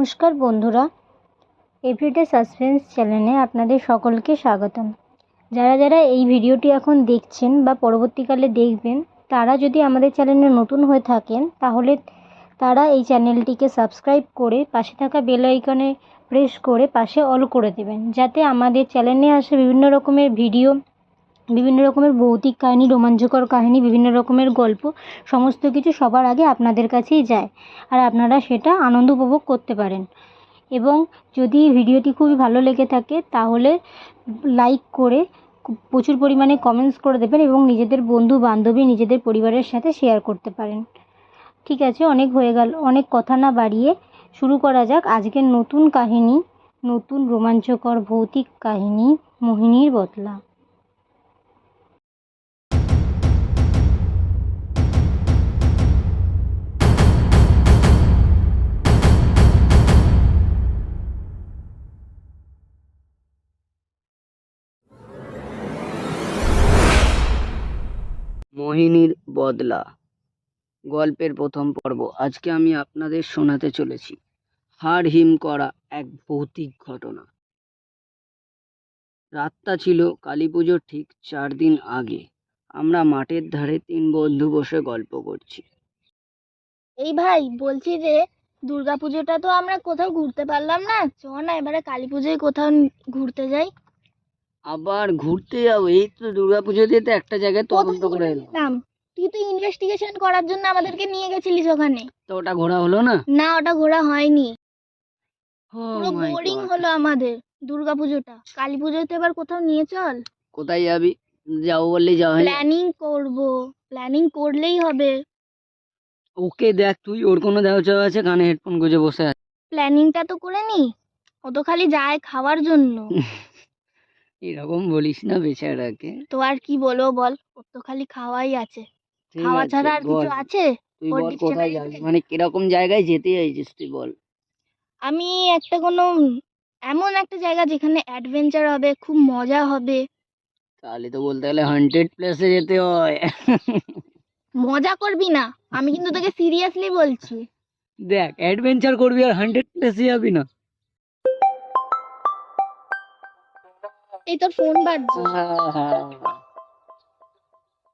নমস্কার বন্ধুরা, everyday suspense চ্যানেলে আপনাদের সকলকে স্বাগতম। যারা এই ভিডিওটি এখন দেখছেন বা পরবর্তীকালে দেখবেন, তারা যদি আমাদের চ্যানেলে নতুন হয়ে থাকেন তাহলে তারা এই চ্যানেলটিকে সাবস্ক্রাইব করে পাশে থাকা বেল আইকনে প্রেস করে পাশে অল করে দেবেন, যাতে আমাদের চ্যানেলে আসা বিভিন্ন রকমের ভিডিও, বিভিন্ন রকমের ভৌতিক কাহিনী, রোমাঞ্চকর কাহিনী, বিভিন্ন রকমের গল্প, সমস্ত কিছু সবার আগে আপনাদের কাছেই যায় আর আপনারা সেটা আনন্দ উপভোগ করতে পারেন। এবং যদি ভিডিওটি খুবই ভালো লেগে থাকে তাহলে লাইক করে প্রচুর পরিমাণে কমেন্টস করে দেবেন এবং নিজেদের বন্ধু বান্ধবী, নিজেদের পরিবারের সাথে শেয়ার করতে পারেন। ঠিক আছে, অনেক হয়ে গেল, অনেক কথা না বাড়িয়ে শুরু করা যাক আজকের নতুন কাহিনী, নতুন রোমাঞ্চকর ভৌতিক কাহিনী, মোহিনীর বদলা। মোহিনীর বদলা গল্পের প্রথম পর্ব আজকে আমি আপনাদের শোনাতে চলেছি। হাড় হিম করা এক ভৌতিক ঘটনা। রাতটা ছিল কালী পুজোর ঠিক 4 দিন আগে। আমরা মাঠের ধারে 3 বন্ধু বসে গল্প করছি। এই ভাই, বলছি যে দুর্গাপুজোটা তো আমরা কোথাও ঘুরতে পারলাম না, চ না এবারে কালী পুজোয় কোথাও ঘুরতে যাই। আবার ঘুরতে যাবো? এই তো দুর্গাপুজোতে তো একটা জায়গায় তদন্ত করে এলাম। তুই তো ইনভেস্টিগেশন করার জন্য আমাদেরকে নিয়ে গেছিলিস ওখানে। তো ওটা ঘোরা হলো না? না, ওটা ঘোরা হয়নি। Oh পুরো my বোরিং God! হলো আমাদের দুর্গাপুজোটা। কালী পুজোতে এবার কোথাও নিয়ে চল। কোথায় যাবি? যাবো বললেই যাওয়া হয় না? প্ল্যানিং করলেই হবে। ওকে দেখ, তুই ওর কোনো দেওয়া চাওয়া আছে? কানে হেডফোন গুঁজে বসে আছে। প্ল্যানিংটা তো করে নি, ও তো খালি যায় খাওয়ার জন্য। এরকম বলিস না বেচারাকে। তো আর কি বলবো বল, ওর তো খালি খাওয়াই আছে। ঠিক খাওয়া আছে, ছাড়া আর কিছু বল। আছে? তুই ওর বল কোথায় dictionary যাবি, তে? মানে কিরকম জায়গায় যেতে চাইছিস তুই বল। আমি এমন একটা জায়গা যেখানে অ্যাডভেঞ্চার হবে, খুব মজা হবে। তাহলে তো বলতে গেলে হান্টেড প্লেসে যেতে হয়। মজা করবি না, আমি কিন্তু তোকে সিরিয়াসলি বলছি। দেখ, অ্যাডভেঞ্চার করবি আর হান্টেড প্লেসে যাবি না? এই তোর ফোন বাজছে।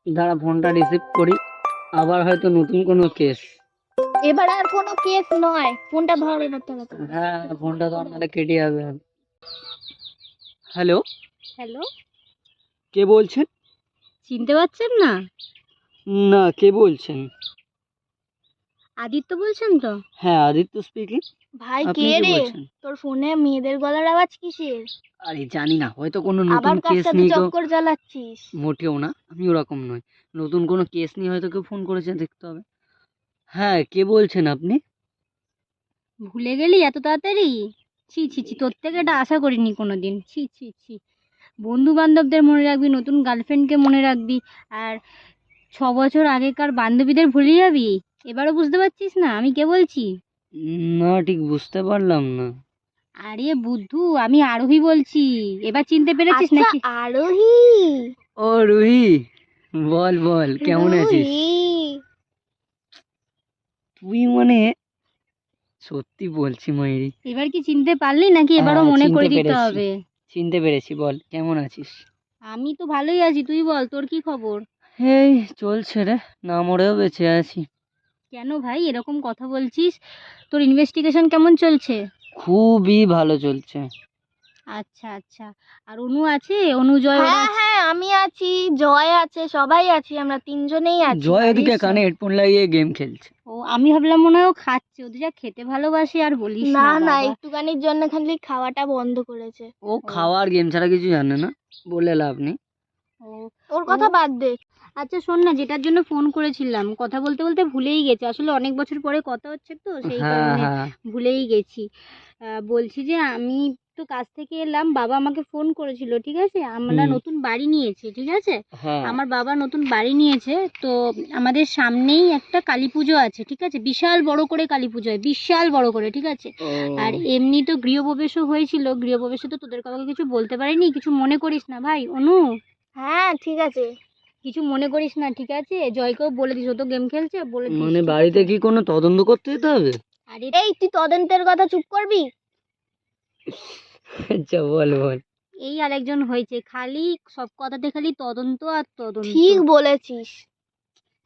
দাঁড়া, ফোনটা রিসিভ করি। আবার হয়তো নতুন কোনো কেস। এবার আর কোনো কেস নয়, ফোনটা ধর এবার তাড়াতাড়ি। হ্যাঁ, ফোনটা তো আপনারা কেটে যাবে। হ্যালো, হ্যালো, কে বলছেন? চিনতে পারছেন না? না, কে বলছেন? আদিত্য বলছেন তো? হ্যাঁ, আদিত্য স্পিকিং। ভাই, আপনি কে কে রে? বলছেন? তোর ফোনে মেয়েদের গলার আওয়াজ কিসের? আরে জানি না, হয়তো কোনো আবার নতুন কার কেস সাথে নিয়ে কেউ। চক্কর জ্বালাচ্ছিস? মোটেও না, আমি ওরকম নয়। নতুন কোনো কেস নিয়ে হয়তো কেউ ফোন করেছে, দেখতে হবে। হ্যাঁ, কে বলছেন আপনি? ভুলে গেলি এত তাড়াতাড়ি? ছি ছি ছি, তোর থেকে এটা আশা করিনি কোনোদিন। ছি ছি ছি, বন্ধু বান্ধবদের মনে রাখবি, নতুন গার্লফ্রেন্ডকে মনে রাখবি, আর 6 বছর আগেকার বান্ধবীদের ভুলে যাবি? এবারও বুঝতে পারছিস না আমি কে বলছি? না, ঠিক বুঝতে পারলাম না। আরে বুদ্ধু, আমি আরোহী বলছি। এবার চিনতে পেরেছিস আচ্ছা, নাকি? আরোহী। ও রুহি, বল বল, কেমন আছিস? রুহি। তুই মানে, সত্যি বলছি মাইরি। এবার কি চিনতে পারলি নাকি এবারও হ্যাঁ, মনে চিনতে করে দিতে পেরেছি। হবে? চিনতে পেরেছি, বল কেমন আছিস? আমি তো ভালোই আছি, তুই বল তোর কি খবর? এই চলছে রে, না মরেও বেঁচে আছি। কেন ভাই এরকম কথা বলছিস? তোর ইনভেস্টিগেশন কেমন চলছে? খুবই ভালো চলছে। আচ্ছা আচ্ছা, আর অনু আছে? অনু, জয়, ওরা হ্যাঁ আছে? হ্যাঁ, আমি আছি, জয় আছে, সবাই আছি, আমরা তিনজনেই আছি। জয় ওদিকে জানিস কানে তো? হেডফোন লাগিয়ে গেম খেলছে। ও, আমি ভাবলাম মনে হয় ও খাচ্ছে। ওদের যা খেতে ভালোবাসে, আর বলিস না না না, বাবা। একটুখানির জন্য খালি খাওয়াটা বন্ধ করেছে। ও খাওয়ার গেম ছাড়া কিছু জানে না, বলে লাভ নেই। ও, ওর কথা বাদ দে। আচ্ছা শোন না, যেটার জন্য ফোন করেছিলাম, কথা বলতে বলতে ভুলেই গেছি। আসলে অনেক বছর পরে কথা হচ্ছে তো সেই হ্যাঁ কারণে হ্যাঁ। ভুলেই গেছি। বলছি যে আমি তো কাজ থেকে এলাম, বাবা আমাকে ফোন করেছিল, ঠিক আছে? আমরা নতুন বাড়ি নিয়েছি, ঠিক আছে? হ্যাঁ। আমার বাবা নতুন বাড়ি নিয়েছে তো আমাদের সামনেই একটা কালী পুজো আছে, ঠিক আছে? বিশাল বড় করে কালী পুজো হয়, বিশাল বড় করে, ঠিক আছে? আর এমনি তো গৃহপ্রবেশও হয়েছিল। গৃহপ্রবেশে তো তোদের কাউকে কিছু বলতে পারিনি, কিছু মনে করিস না ভাই। অনু, হ্যাঁ ঠিক আছে। কিছু মনে করিস না, ঠিক আছে? জয়কেও বলে দিস, ও তো গেম খেলছে, বলে দিস, মানে ঠিক বাড়িতে আছে? কি কোনো তদন্ত করতে যেতে হবে? আরে এই তুই তদন্তের কথা চুপ করবি? আচ্ছা বল বল। এই আরেকজন হয়েছে, খালি সব কথাতে খালি তদন্ত আর তদন্ত। ঠিক বলেছিস।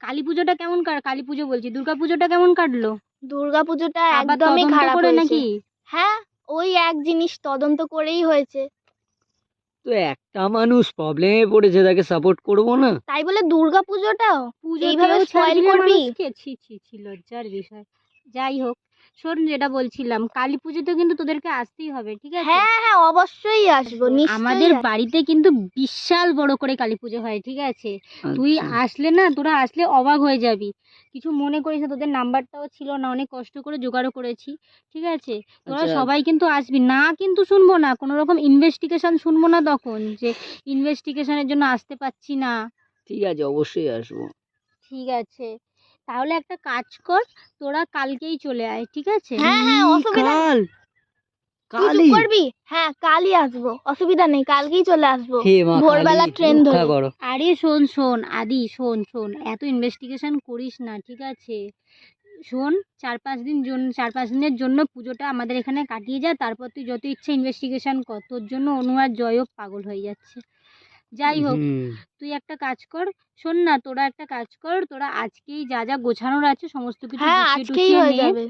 কালী পুজোটা কেমন কালী পুজো বলছি, দুর্গা পুজোটা কেমন কাটলো? দুর্গাপুজোটা আবার একদমই তদন্ত খারাপ করে হয়েছে। নাকি? হ্যাঁ, ওই এক জিনিস তদন্ত করেই হয়েছে। তো একটা মানুষ প্রবলেমে পড়েছে, তাকে সাপোর্ট করবো না? তাই বলে দুর্গাপুজোটাও এইভাবে পুজোতেও ছাড়বি স্পয়েল না করবি? মানুষকে? ছি ছি ছি, লজ্জার বিষয়। যাই হোক, শোন যেটা বলছিলাম, কালী পুজোতে কিন্তু তোদেরকে আসতেই হবে, ঠিক আছে? হ্যাঁ হ্যাঁ, অবশ্যই আসবো, নিশ্চয়ই আমাদের আসবো। বাড়িতে কিন্তু বিশাল বড় করে কালী পুজো হয়, ঠিক আছে? তুই আচ্ছা আসলে না, তোরা আসলে অবাক হয়ে যাবি। কিছু মনে করিস না, তোদের নাম্বারটাও ছিল না, অনেক কষ্ট করে জোগাড়ও করেছি, ঠিক আছে? তোরা আচ্ছা সবাই কিন্তু আসবি না, কিন্তু শুনবো না কোনো রকম ইনভেস্টিগেশন, শুনবো না তখন যে ইনভেস্টিগেশনের জন্য আসতে পারছি না। ঠিক আছে, অবশ্যই আসবো। ঠিক আছে, তাহলে একটা কাজ কর, তোরা কালকেই চলে আয়, ঠিক আছে? হ্যাঁ হ্যাঁ, অসুবিধা নেই। কাল? তুই চুপ কালই? করবি? হ্যাঁ, কালই আসবো, অসুবিধা নেই, কালকেই চলে আসবো হে মা ভোরবেলা কালী, ট্রেন রক্ষা ধরে। করো। আরে শোন শোন আদি, শোন শোন, এত ইনভেস্টিগেশন করিস না, ঠিক আছে? শোন, 4-5 দিনের জন্য পুজোটা আমাদের এখানে কাটিয়ে যা, তারপর তুই যত ইচ্ছে ইনভেস্টিগেশন কর, তোর জন্য অনু আর জয়ও পাগল হয়ে যাচ্ছে। যাই হোক, হুম। তুই একটা কাজ কর, শোন না, তোরা একটা কাজ কর, তোরা আজকেই যা যা গোছানোর আছে সমস্ত কিছু হ্যাঁ, গুছিয়ে আজকেই টুছিয়ে হয়ে নে, যাবে।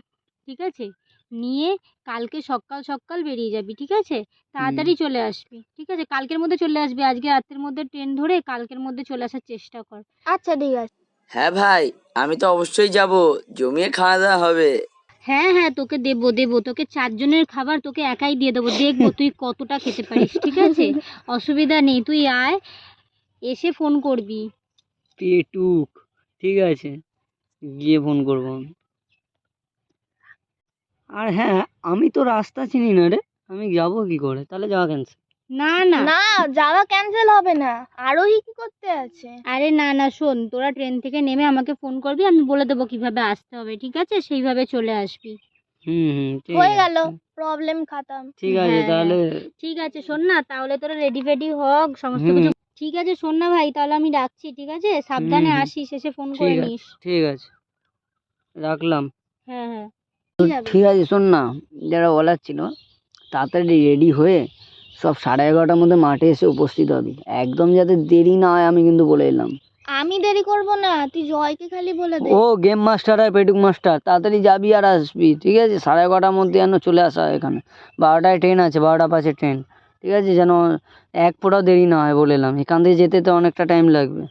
ঠিক আছে? নিয়ে কালকে সকাল সকাল বেরিয়ে যাবি, ঠিক আছে? হুম। তাড়াতাড়ি চলে আসবি, ঠিক আছে? কালকের মধ্যে চলে আসবি, আজকে রাতের মধ্যে ট্রেন ধরে কালকের মধ্যে চলে আসার চেষ্টা কর। আচ্ছা ঠিক আছে। হ্যাঁ ভাই, আমি তো অবশ্যই যাব, জমিয়ে খাওয়া দাওয়া হবে। হ্যাঁ হ্যাঁ, তোকে দেবো দেবো, তোকে 4 জনের খাবার তোকে একাই দিয়ে দেবো, দেখবো তুই কতটা খেতে পারিস, ঠিক আছে? অসুবিধা নেই, তুই আয়, এসে ফোন করবি। পেটুক, ঠিক আছে, গিয়ে ফোন করবো আমি। আর হ্যাঁ, আমি তো রাস্তা চিনি না রে, আমি যাবো কি করে? তাহলে যাওয়া ক্যান্সেল। না না, না, যাওয়া ক্যান্সেল হবে না, আরোহী কি করতে আছে? আরে না না, শোন, তোরা ট্রেন থেকে নেমে আমাকে ফোন করবি, আমি বলে দেবো কিভাবে আসতে হবে, ঠিক আছে? সেইভাবে চলে আসবি। হুম হুম, ঠিক হয়ে আছে। গেল, প্রবলেম খাতাম। ঠিক আছে হ্যাঁ হ্যাঁ, তাহলে। ঠিক আছে, শোন না, তাহলে তোরা রেডি ফেডি হোক, সমস্ত হুম কিছু। ঠিক আছে শোন না ভাই, তাহলে আমি রাখছি, ঠিক আছে? হুম সাবধানে হুম, আসিস, এসে ফোন করে ঠিক আছে নিস। ঠিক আছে, রাখলাম। হ্যাঁ হ্যাঁ, ঠিক আছে, শোন না, যারা বলার ছিল, তাড়াতাড়ি রেডি হয়ে সব 11:30টার মধ্যে মাঠে এসে উপস্থিত হবি, একদম যাতে দেরি না হয়, আমি কিন্তু বলে এলাম। আমি দেরি করব না, তুই জয়কে খালি বলে দে। ও গেম মাস্টার আর পেটুক মাস্টার, তাড়াতাড়ি যাবি আর আসবি, ঠিক আছে? 11:30টার মধ্যে যেন চলে আসা হয় এখানে। 12টায় ট্রেন আছে, 12টা 5-এ ট্রেন, ঠিক আছে? যেন এক ফোঁটাও দেরি না হয় বলে এলাম, এখান থেকে যেতে তো অনেকটা টাইম লাগবে।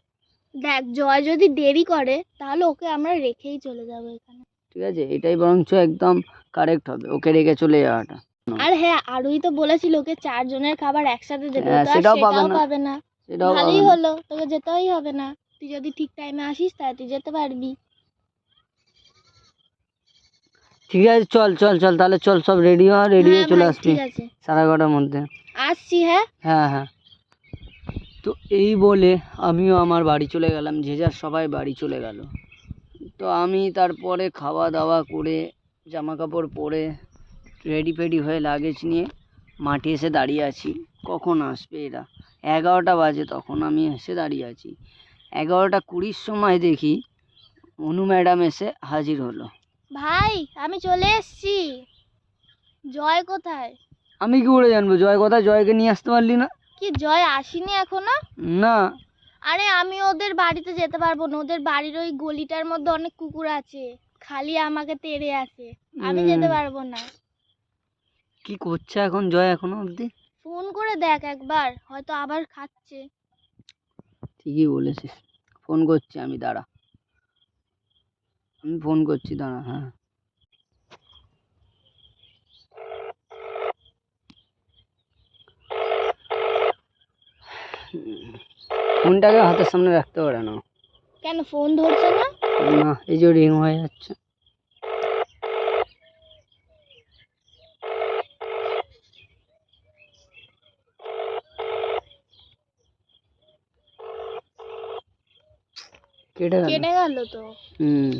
দেখ, জয় যদি দেরি করে তাহলে ওকে আমরা রেখেই চলে যাবো এখানে। ঠিক আছে, এটাই বরঞ্চ একদম কারেক্ট হবে, ওকে রেখে চলে যাওয়াটা। আর হ্যাঁ, আরোহী তো বলেছিল ওকে 4 জনের খাবার একসাথে দেবে, ও হ্যাঁ, তো আর সেটাও পাবে সেটাও না, পাবে না। সেটাও পাবে ভালোই না। হলো, তোকে যেতেই হবে না, তুই যদি ঠিক টাইমে আসিস তাহলে তুই যেতে পারবি। ঠিক আছে, চল চল চল, তাহলে চল, সব রেডি হ, রেডি হ্যাঁ হয়ে চলে ভাই, আসবি ঠিক আছে, 11:30টার মধ্যে। আসছি। হ্যাঁ, হ্যাঁ হ্যাঁ। তো এই বলে আমিও আমার বাড়ি চলে গেলাম, যে যার সবাই বাড়ি চলে গেল। তো আমি তারপরে খাওয়া দাওয়া করে, জামা কাপড় পরে, রেডি ফেডি হয়ে লাগেজ নিয়ে মাঠে এসে দাঁড়িয়ে আছি। কখন আসবে এরা? 11টা বাজে, তখন আমি এসে দাঁড়িয়ে আছি। 11টা 20-র সময় দেখি অনু ম্যাডাম এসে হাজির হলো। ভাই আমি চলে এসেছি। জয় কোথায়? আমি কি করে জানবো জয় কোথায়? জয়কে নিয়ে আসতে পারলি না? কি, জয় আসেনি এখনো? না। আরে আমি ওদের বাড়িতে যেতে পারবো না, ওদের বাড়ির ওই গলিটার মধ্যে অনেক কুকুর আছে, খালি আমাকে তেড়ে আসে, আমি যেতে পারবো না। কি করছে এখন জয় এখনো অবধি? ফোন করে দেখ একবার, হয়তো আবার খাচ্ছে। ঠিকই বলেছিস, ফোন করছি আমি, দাঁড়া, আমি ফোন করছি, দাঁড়া। হ্যাঁ, ফোনটাকে হাতের সামনে রাখতে পারে না। কেন ফোন ধরছে না? না, এই যে রিং হয়ে যাচ্ছে। কেটে গেল। কেটে গেল তো। হুম।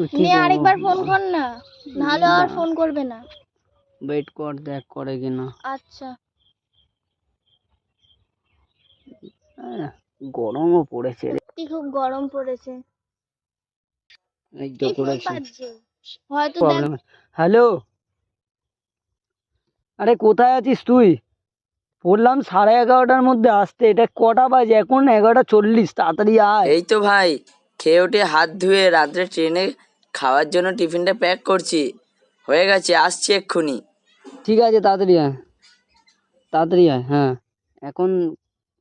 কি নিয়ে করবো? আরেকবার ফোন কর না, নাহলে আর ফোন করবে না। ওয়েট কর, দেখ করে কিনা। আচ্ছা। গরমও পড়েছে রে। সত্যি খুব গরম পড়েছে। এই তো এই ফোন করেছি। বাজছে হয়তো দেখ প্রবলেম। হ্যালো, আরে কোথায় আছিস তুই? বললাম 11:30টার মধ্যে আসতে, এটা কটা বাজে এখন? 11:40, তাড়াতাড়ি আয়। এই তো ভাই, খেয়ে উঠে হাত ধুয়ে রাত্রে ট্রেনে খাওয়ার জন্য টিফিনটা প্যাক করছি। হয়ে গেছে, আসছি এক্ষুনি। ঠিক আছে, তাড়াতাড়ি আয়, তাড়াতাড়ি আয়। হ্যাঁ, এখন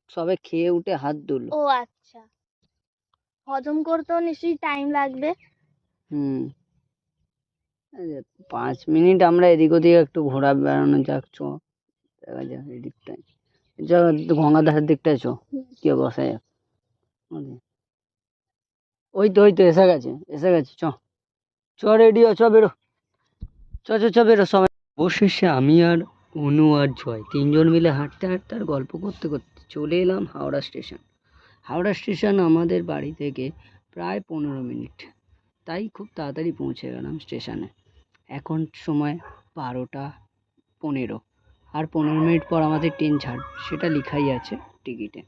সবে খেয়ে উঠে হাত ধুলো। ও আচ্ছা, হজম করতেও নিশ্চয়ই টাইম লাগবে। হুম, এই যে 5 মিনিট আমরা এদিক ওদিক একটু ঘোরা বেড়ানো যাক, চ দেখা যাক এদিকটায়, চ একটু গঙ্গাধারের দিকটায় চ, কে বসা যাক। ওই তো এসে গেছে, এসে গেছে, চ চ রেডি চ, বেরো, চ চ চ বেরো সবাই। অবশেষে আমি আর অনু আর জয় তিনজন মিলে হাঁটতে হাঁটতে আর গল্প করতে করতে চলে এলাম হাওড়া স্টেশন। হাওড়া স্টেশন আমাদের বাড়ি থেকে প্রায় 15 মিনিট, তাই খুব তাড়াতাড়ি পৌঁছে গেলাম স্টেশনে। এখন সময় 12টা 15, আর 15 মিনিট পর আমাদের ট্রেন ছাড়, সেটা লেখাই আছে টিকিটে।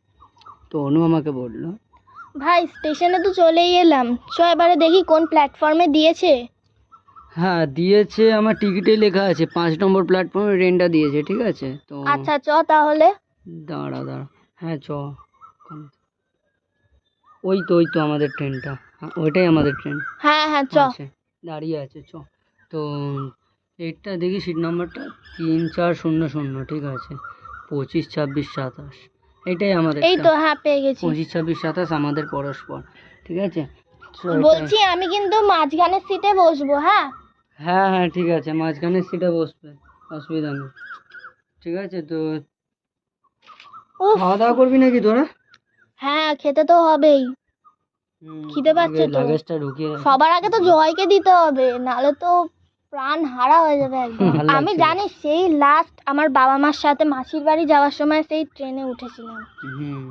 তো অনু আমাকে বলল, ভাই স্টেশনে তো চলেই এলাম, চ এবারে দেখি কোন প্ল্যাটফর্মে দিয়েছে। হ্যাঁ দিয়েছে, আমার টিকিটে লেখা আছে 5 নম্বর প্ল্যাটফর্মে ট্রেনটা দিয়েছে, ঠিক আছে। তো আচ্ছা চ তাহলে। দাঁড়া, হ্যাঁ চ, ওই তো আমাদের ট্রেনটা, ওইটাই আমাদের ট্রেন হ্যাঁ হ্যাঁ চ। আছে, দাঁড়িয়ে আছে, চ। তো এইটা দেখি সিট নাম্বারটা 3400, ঠিক আছে, 25, 26, 27, এইটাই আমাদের। এই তো হ্যাঁ পেয়ে গেছি। 25, 26, 27 আমাদের পরস্পর, ঠিক আছে। তো বলছি আমি কিন্তু মাঝখানের সিটে বসবো, হ্যাঁ। হ্যাঁ হ্যাঁ ঠিক আছে, মাঝখানের সিটে বসবে, অসুবিধা নেই, ঠিক আছে। তো উফ, খাওয়া দাওয়া করবি নাকি তোরা? হ্যাঁ খেতে তো হবেই, খিদে পাচ্ছে তো। লাগেজটা ঢুকিয়ে রাখ। সবার আগে তো জয়কে দিতে হবে, নাহলে তো প্রাণ হারা হয়ে যাবে একদম। ভাল আমি লাগছে। জানি সেই লাস্ট আমার বাবা মার সাথে মাসির বাড়ি যাওয়ার সময় সেই ট্রেনে উঠেছিলাম। হুম,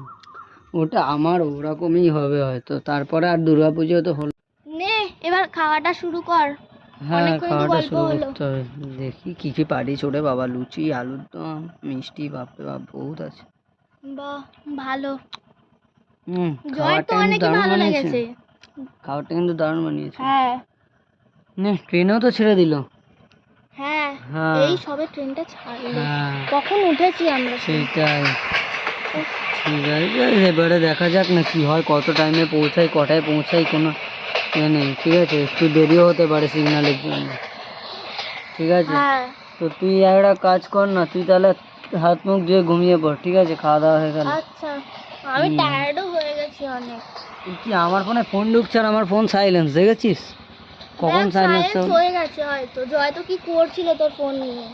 ওটা আমার ওরকমই হবে হয়তো, তারপরে আর দুর্গাপুজো তো হলো। নে এবার খাওয়াটা শুরু কর। হ্যাঁ, অনেকক্ষণ তো খাওয়াটা গল্প শুরু হলো। করতে হবে। দেখি কি কি পারি ছোড়ে বাবা, লুচি, আলুর দম, মিষ্টি, বাপরে বাপ বহুত আছে। বাহ ভালো, জয়ের খাবারটা তো কিন্তু অনেকই দারুণ ভালো বানিয়েছে, লেগেছে। খাবারটা কিন্তু দারুণ বানিয়েছে। হ্যাঁ নে, ট্রেনেও তো ছেড়ে দিল। হ্যাঁ, হ্যাঁ এই সবে ট্রেনটা ছাড়লো, হ্যাঁ কখন উঠেছি আমরা। সেইটাই, ঠিক আছে, এবারে দেখা যাক না কি হয়, কত টাইমে পৌঁছাই, কটায় পৌঁছাই, কোনো ইয়ে নেই, ঠিক আছে। একটু দেরিও হতে পারে সিগন্যালের জন্য, ঠিক আছে। হ্যাঁ তো তুই একটা কাজ কর না, তুই তাহলে হাত মুখ ধুয়ে ঘুমিয়ে পড়, ঠিক আছে, খাওয়া দাওয়া হয়ে গেল। আচ্ছা, আমি টায়ার্ডও হয়ে গেছি অনেক। তুই কি আমার ফোনে ফোন ঢুকছে আর আমার ফোন সাইলেন্স, দেখেছিস কখন সাইলেন্স? সাইলেন্স হয়ে গেছে হয়তো, জয় তো কি করছিল তোর ফোন নিয়ে।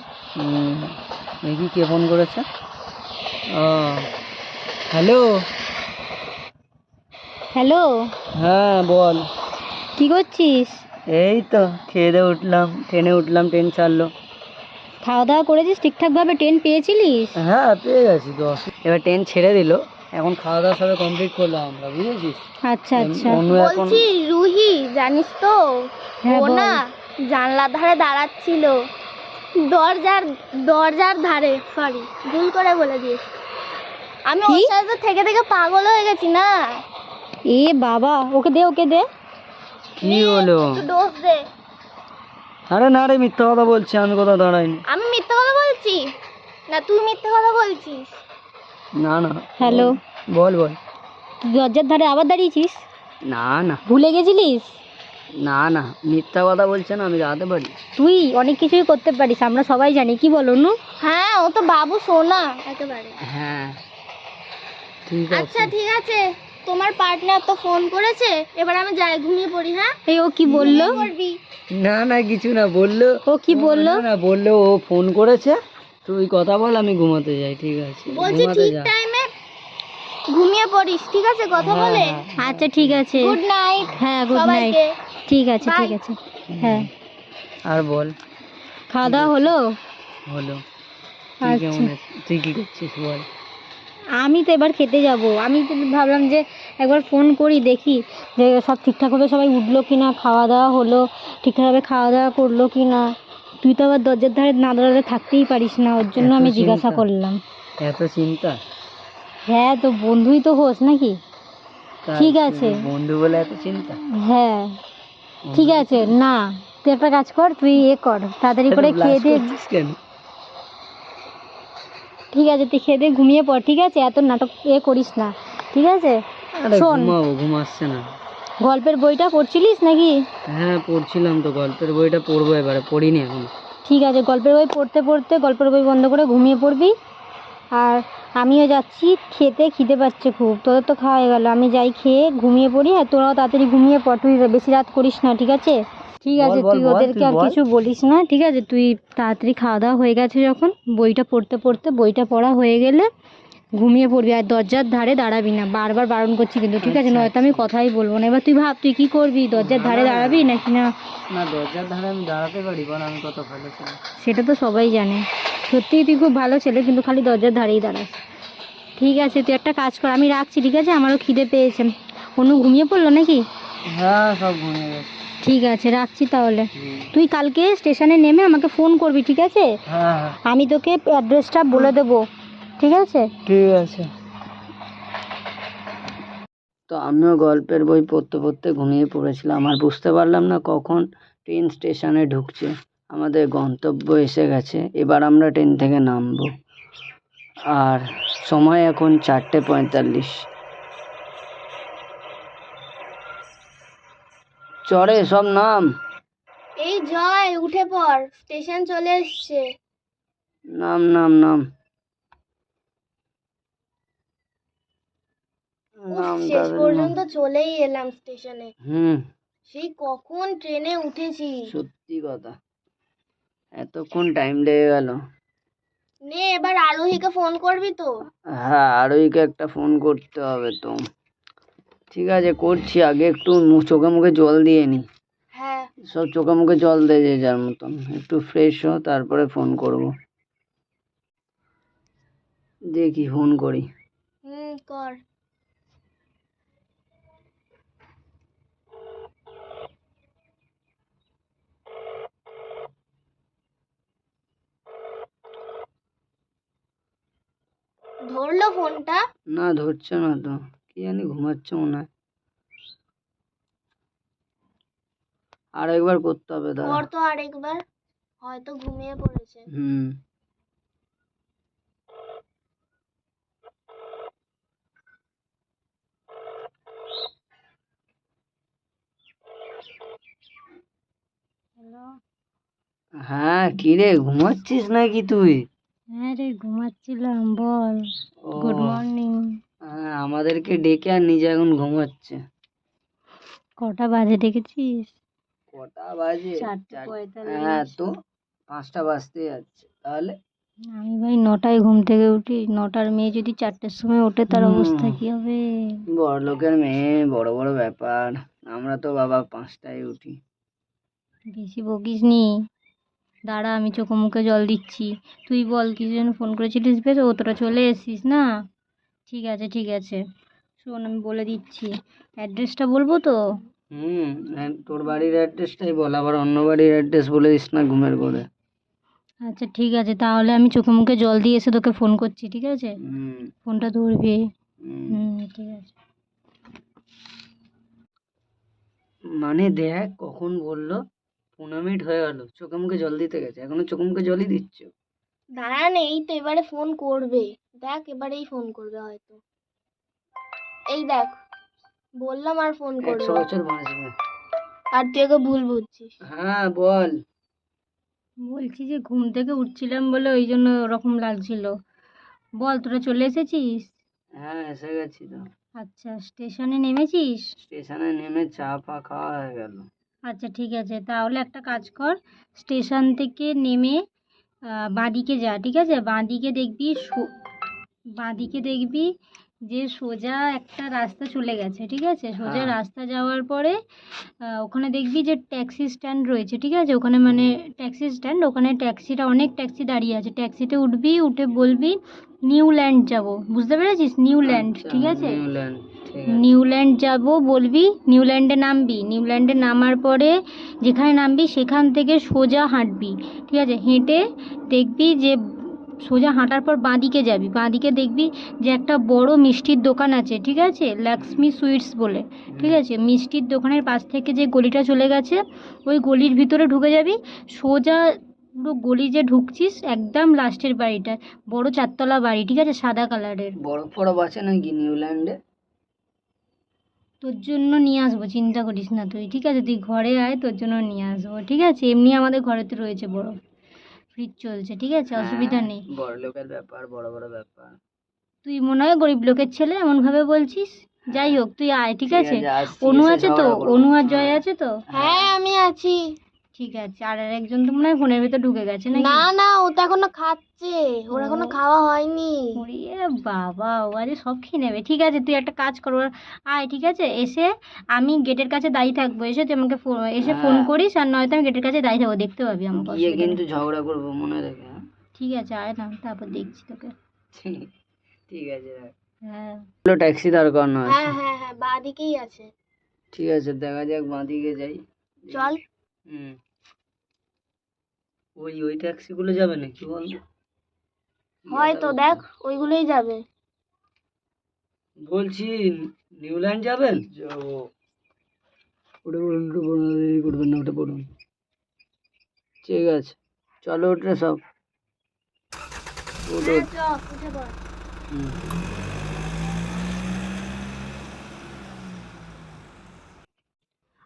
দেখি কে ফোন করেছে। ও হ্যালো, হ্যালো, হ্যাঁ বল। কি করছিস? এই তো খেয়ে দিয়ে উঠলাম, ট্রেনে উঠলাম, ট্রেন ছাড়লো। খাওয়া দাওয়া করেছিস ঠিকঠাকভাবে? ট্রেন পেয়েছিলিস? হ্যাঁ পেয়ে গেছি তো, এবার ট্রেন ছেড়ে দিল, এখন খাওয়া দাওয়া সবে কমপ্লিট করলাম আমরা, বুঝেছিস। আচ্ছা আচ্ছা, অন্য এখন বলছি রুহি জানিস তো, হ্যাঁ, ও বল। না জানলার ধারে দাঁড়াচ্ছিল, দরজার দরজার ধারে, সরি ভুল করে বলে দিয়েছি। আমি ওর কি? সাথে তো থেকে থেকে পাগল হয়ে গেছি না। এ বাবা, ওকে দে, ওকে দে। কি হলো? একটু ডোজ দে। আরে না রে, মিথ্যা কথা বলছি, আমি কোথাও দাঁড়াইনি। আমি মিথ্যে কথা বলছি না, তুই মিথ্যে কথা বলছিস। না না, হ্যালো, বল বল। তুই দরজার ধারে আবার দাঁড়িয়েছিস? না না ভুলে গেছিলিস? না না, মিথ্যা কথা বলছে না, আমি দাঁড়াতে পারি। তুই অনেক কিছুই করতে পারিস, আমরা সবাই জানি, কি বল অনু? হ্যাঁ ও তো বাবু সোনা একেবারে। হ্যাঁ ঠিক আচ্ছা আছে। ঠিক আছে, তোমার পার্টনার তো ফোন করেছে, এবার আমি যাই ঘুমিয়ে পড়ি। হ্যাঁ এই ও কি বললো? করবি। না না কিছু না, বললো। ও কি বললো? না না, বললো ও ফোন করেছে, তুই কথা বল, আমি ঘুমাতে যাই, ঠিক আছে, বলছি ঘুমাতে ঠিক যা। টাইমে ঘুমিয়ে পড়িস, ঠিক আছে, কথা হ্যাঁ, বলে। হ্যাঁ, আচ্ছা ঠিক আছে, গুড নাইট হ্যাঁ গুড নাইট, সবাইকে। ঠিক আছে Bye. ঠিক আছে, হ্যাঁ। আর বল। খাওয়া দাওয়া হলো? হলো। তুই আচ্ছা, কেমন আছিস? তুই কি করছিস বল। আমি তো এবার খেতে যাব। আমি তো ভাবলাম যে একবার ফোন করি, দেখি যে সব ঠিকঠাকভাবে সবাই উঠলো কি না, খাওয়া দাওয়া হলো ঠিকঠাকভাবে, খাওয়া দাওয়া করলো কি না। তুই তো আবার দরজার ধারে না দাঁড়ালে থাকতেই পারিস না, ওর জন্য এত আমি জিজ্ঞাসা চিন্তা? করলাম। এত চিন্তা? হ্যাঁ, তো বন্ধুই তো হোস নাকি? তাই ঠিক তুই আছে। বন্ধু বলে এত চিন্তা? হ্যাঁ, ঠিক আছে, না তুই একটা কাজ কর, তুই কর তাড়াতাড়ি করে খেয়ে দে। কেন? ঠিক আছে, তুই খেয়ে দে, ঘুমিয়ে পড়, ঠিক আছে? এত নাটক করিস না, ঠিক আছে? আরে শোন, ঘুমাবো, ঘুম আসছে না। গল্পের বইটা পড়ছিলিস নাকি? হ্যাঁ পড়ছিলাম তো, গল্পের বইটা পড়বো এবারে, পড়িনি এখন। ঠিক আছে, গল্পের বই পড়তে পড়তে গল্পের বই বন্ধ করে ঘুমিয়ে পড়বি। আর আমিও যাচ্ছি খেতে, খিদে পাচ্ছে খুব। তোদের তো খাওয়া হয়ে গেল, আমি যাই খেয়ে ঘুমিয়ে পড়ি। আর তোরাও তাড়াতাড়ি ঘুমিয়ে পড়, তুই বেশি রাত করিস না, ঠিক আছে? ঠিক আছে, বল, তুই বল, ওদেরকে তুই আর বল। কিছু বলিস না, ঠিক আছে? তুই তাড়াতাড়ি খাওয়া দাওয়া হয়ে গেছে যখন, বইটা পড়তে পড়তে, বইটা পড়া হয়ে গেলে ঘুমিয়ে পড়বি। আর দরজার ধারে দাঁড়াবি না, বারবার বারণ করছি কিন্তু, ঠিক আছে? আচ্ছা, নয়তো আমি কথাই বলবো না। এবার তুই ভাব, তুই কি করবি? দরজার ধারে না, দাঁড়াবি নাকি না? না দরজার ধারে আমি দাঁড়াতে পারি, বল আমি কত ভালো ছিলাম। সেটা তো সবাই জানে। সত্যিই তুই খুব ভালো ছেলে, কিন্তু খালি দরজার ধারেই দাঁড়াস। ঠিক আছে, তুই একটা কাজ কর, আমি রাখছি, ঠিক আছে? আমারও খিদে পেয়েছে। অনু ঘুমিয়ে পড়লো নাকি? হ্যাঁ সব ঘুমিয়ে গেছে। ঠিক আছে, রাখছি তাহলে। তুই কালকে স্টেশনে নেমে আমাকে ফোন করবি, ঠিক আছে? হ্যাঁ আমি তোকে অ্যাড্রেসটা বলে দেবো, ঠিক আছে? ঠিক আছে। তো আমিও গল্পের বই পড়তে পড়তে ঘুমিয়ে পড়েছিলাম, আর বুঝতে পারলাম না কখন ট্রেন স্টেশনে ঢুকছে। আমাদের গন্তব্য এসে গেছে, এবার আমরা ট্রেন থেকে নামবো। আর সময় এখন 4:45। চড়ে সব নাম। এই জয়, উঠে পড়, স্টেশন চলে এসছে। নাম নাম নাম উফ, নাম শেষ তাদের নাম। পর্যন্ত চলেই এলাম স্টেশনে। হুম, সেই কখন ট্রেনে উঠেছি। সত্যি কথা, এতক্ষণ টাইম লেগে গেল। নে, এবার আরোহীকে ফোন করবি তো? হ্যাঁ, আরোহীকে একটা ফোন করতে হবে তো। ঠিক আছে, করছি। আগে একটু চোখে মুখে জল দিয়ে নি। হ্যাঁ। সব চোখে মুখে জল দে যে যার মতন, একটু ফ্রেশ হ, তারপরে ফোন করব। দেখি ফোন করি। কর। ধরলো ফোনটা? না ধরছে না তো, কি জানি ঘুমাচ্ছে মনে হয়। আর একবার করতে হবে, দাঁড়া। কর তো আরেকবার, হয়তো ঘুমিয়ে পড়েছে। হুম। হ্যালো। হ্যাঁ, কি রে, ঘুমাচ্ছিস নাকি তুই? হ্যাঁ রে, ঘুমাচ্ছিলাম, বল। ও গুড মর্নিং। হ্যাঁ, আমাদেরকে ডেকে আর নিজে এখন ঘুমাচ্ছে। কটা বাজে দেখেছিস? কটা বাজে? 4:45। হ্যাঁ তো 5টা বাজতে যাচ্ছে তাহলে। আমি ভাই 9টায় ঘুম থেকে উঠি, 9টার মেয়ে যদি 4টের সময় ওঠে, তার অবস্থা কি হবে? বড় লোকের মেয়ে, বড় বড় ব্যাপার। আমরা তো বাবা 5টায় উঠি। বেশি বকিস নি। দাঁড়া, আমি চোখে মুখে জল দিচ্ছি। তুই বল, কিছু জন্য ফোন করেছিলিস? বেশ, ও তোরা চলে এসেছিস না? ঠিক আছে, ঠিক আছে। শোন, আমি বলে দিচ্ছি, অ্যাড্রেসটা বলবো তো? তোর বাড়ির অ্যাড্রেসটাই বল, আবার অন্য বাড়ির অ্যাড্রেস বলে দিস না ঘুমের ঘরে। আচ্ছা ঠিক আছে, তাহলে আমি চোখে মুখে জল দিয়ে এসে তোকে ফোন করছি, ঠিক আছে? ফোনটা ধরবি। ঠিক আছে। মানে দেখ, কখন বললো 15 মিনিট হয়ে গেল, চোখে মুখে জল দিতে গেছে, এখনো চোখে মুখে জলই দিচ্ছ। দাঁড়ান, এই তো এবারে ফোন করবে। দেখ, এবারেই ফোন করবে হয়তো। এই দেখ, বললাম আর ফোন 100 করবে। বছর বাঁচবে। আর তুই ওকে ভুল বুঝছিস। হ্যাঁ বল। বলছি যে ঘুম থেকে উঠছিলাম বলে ওই জন্য ওরকম লাগছিল। বল, তোরা চলে এসেছিস? হ্যাঁ এসে গেছি তো। আচ্ছা, স্টেশনে নেমেছিস? স্টেশনে নেমে চা ফা খাওয়া হয়ে গেল। আচ্ছা ঠিক আছে, তাহলে একটা কাজ কর, স্টেশন থেকে নেমে বাঁদিকে যা, ঠিক আছে? বাঁদিকে দেখবি যে সোজা একটা রাস্তা চলে গেছে, ঠিক আছে? সোজা রাস্তা যাওয়ার পরে ওখানে দেখবি যে ট্যাক্সি স্ট্যান্ড রয়েছে, ঠিক আছে? ওখানে মানে ট্যাক্সি স্ট্যান্ড, ওখানে অনেক ট্যাক্সি দাঁড়িয়ে আছে। ট্যাক্সিতে উঠবি, উঠে বলবি নিউল্যান্ড যাব, বুঝতে পেরেছিস? নিউল্যান্ড, ঠিক আছে? নিউল্যান্ড যাব বলবি, নিউল্যান্ডে নামবি। নিউল্যান্ডে নামার পরে যেখানে নামবি সেখান থেকে সোজা হাঁটবি, ঠিক আছে? হেঁটে দেখবি যে সোজা হাঁটার পর বাঁদিকে যাবি, বাঁদিকে দেখবি যে একটা বড় মিষ্টির দোকান আছে, ঠিক আছে, লক্ষ্মী সুইটস বলে, ঠিক আছে। মিষ্টির দোকানের পাশ থেকে যে গলিটা চলে গেছে, ওই গলির ভিতরে ঢুকে যাবি, সোজা পুরো গলি যে ঢুকছিস একদম লাস্টের বাড়িটা, বড় 4 তলা বাড়ি, ঠিক আছে, সাদা কালারের। বরফ ফরফ আছে নাকি নিউল্যান্ডে? তোর জন্য নিয়ে আসবো, চিন্তা করিস না তুই, ঠিক আছে, তুই ঘরে আয়, তোর জন্য নিয়ে আসবো, ঠিক আছে। এমনি আমাদের ঘরেতে রয়েছে বরফ, ফ্রিজ চলছে, ঠিক আছে, অসুবিধা নেই। বড় লোকের ব্যাপার, বড় বড় ব্যাপার। তুই মনে হয় গরিব লোকের ছেলে, এমনভাবে বলছিস। যাই হোক, তুই আয়, ঠিক আছে। আসছি, অনু এসে আছে তো, ঝগড়া করবো। অনু আর জয় আছে তো? হ্যাঁ আমি আছি। ঠিক আছে। আর একজন তো মনে হয় ফোনের ভিতর ঢুকে গেছে নাকি? না না, ও তো এখনো খাচ্ছে, ওর এখনো খাওয়া হয়নি। ওরে বাবা, ও আজ সব খেয়ে নেবে। ঠিক আছে, তুই একটা কাজ কর, আয়, ঠিক আছে, এসে আমি গেটের কাছে দাঁড়িয়ে থাকবো, এসে তুই আমাকে এসে ফোন করিস, আর নয়তো আমি গেটের কাছে দাঁড়িয়ে থাকবো, দেখতে পাবি আমাকে, গিয়ে অসুবিধা কিন্তু নেই। ঝগড়া করবো, মনে রেখে, হ্যাঁ? ঠিক আছে, আয় না, তারপর দেখছি তোকে। ঠিক আছে, রাখ। হ্যাঁ। ট্যাক্সি দাঁড় করানো আছে। হ্যাঁ হ্যাঁ হ্যাঁ, বাঁদিকেই আছে। ঠিক আছে, দেখা যাক, বাঁদিকে যাই। চল। হুম। ওই ট্যাক্সি গুলো যাবে নাকি বল? হয়তো দেখ, ওইগুলোই যাবে। বলছি নিউল্যান্ড যাবেন? যাবো। ওটা বলুন, ওটা বলুন, দেরি করবেন না, ওটা বলুন। ঠিক আছে, চলো ওটা সব। ওটা উঠে পড়। হুম।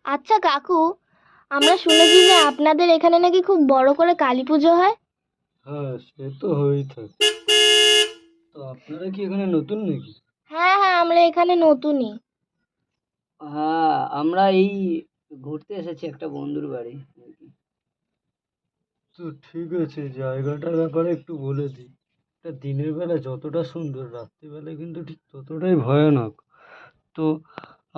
আচ্ছা কাকু, আমরা শুনেছি যে আপনাদের এখানে নাকি খুব বড় করে কালী পুজো হয়। হ্যাঁ, সে তো হয়েই থাকে। তো আপনারা কি এখানে নতুন নাকি? হ্যাঁ হ্যাঁ, আমরা এখানে নতুনই। হ্যাঁ, আমরা এই ঘুরতে এসেছি একটা বন্ধুর বাড়ি। তো ঠিক আছে, জায়গাটার ব্যাপারে একটু বলে দিই। এটা দিনের বেলা যতটা সুন্দর, রাত্রিবেলা কিন্তু ঠিক ততটাই ভয়ানক। তো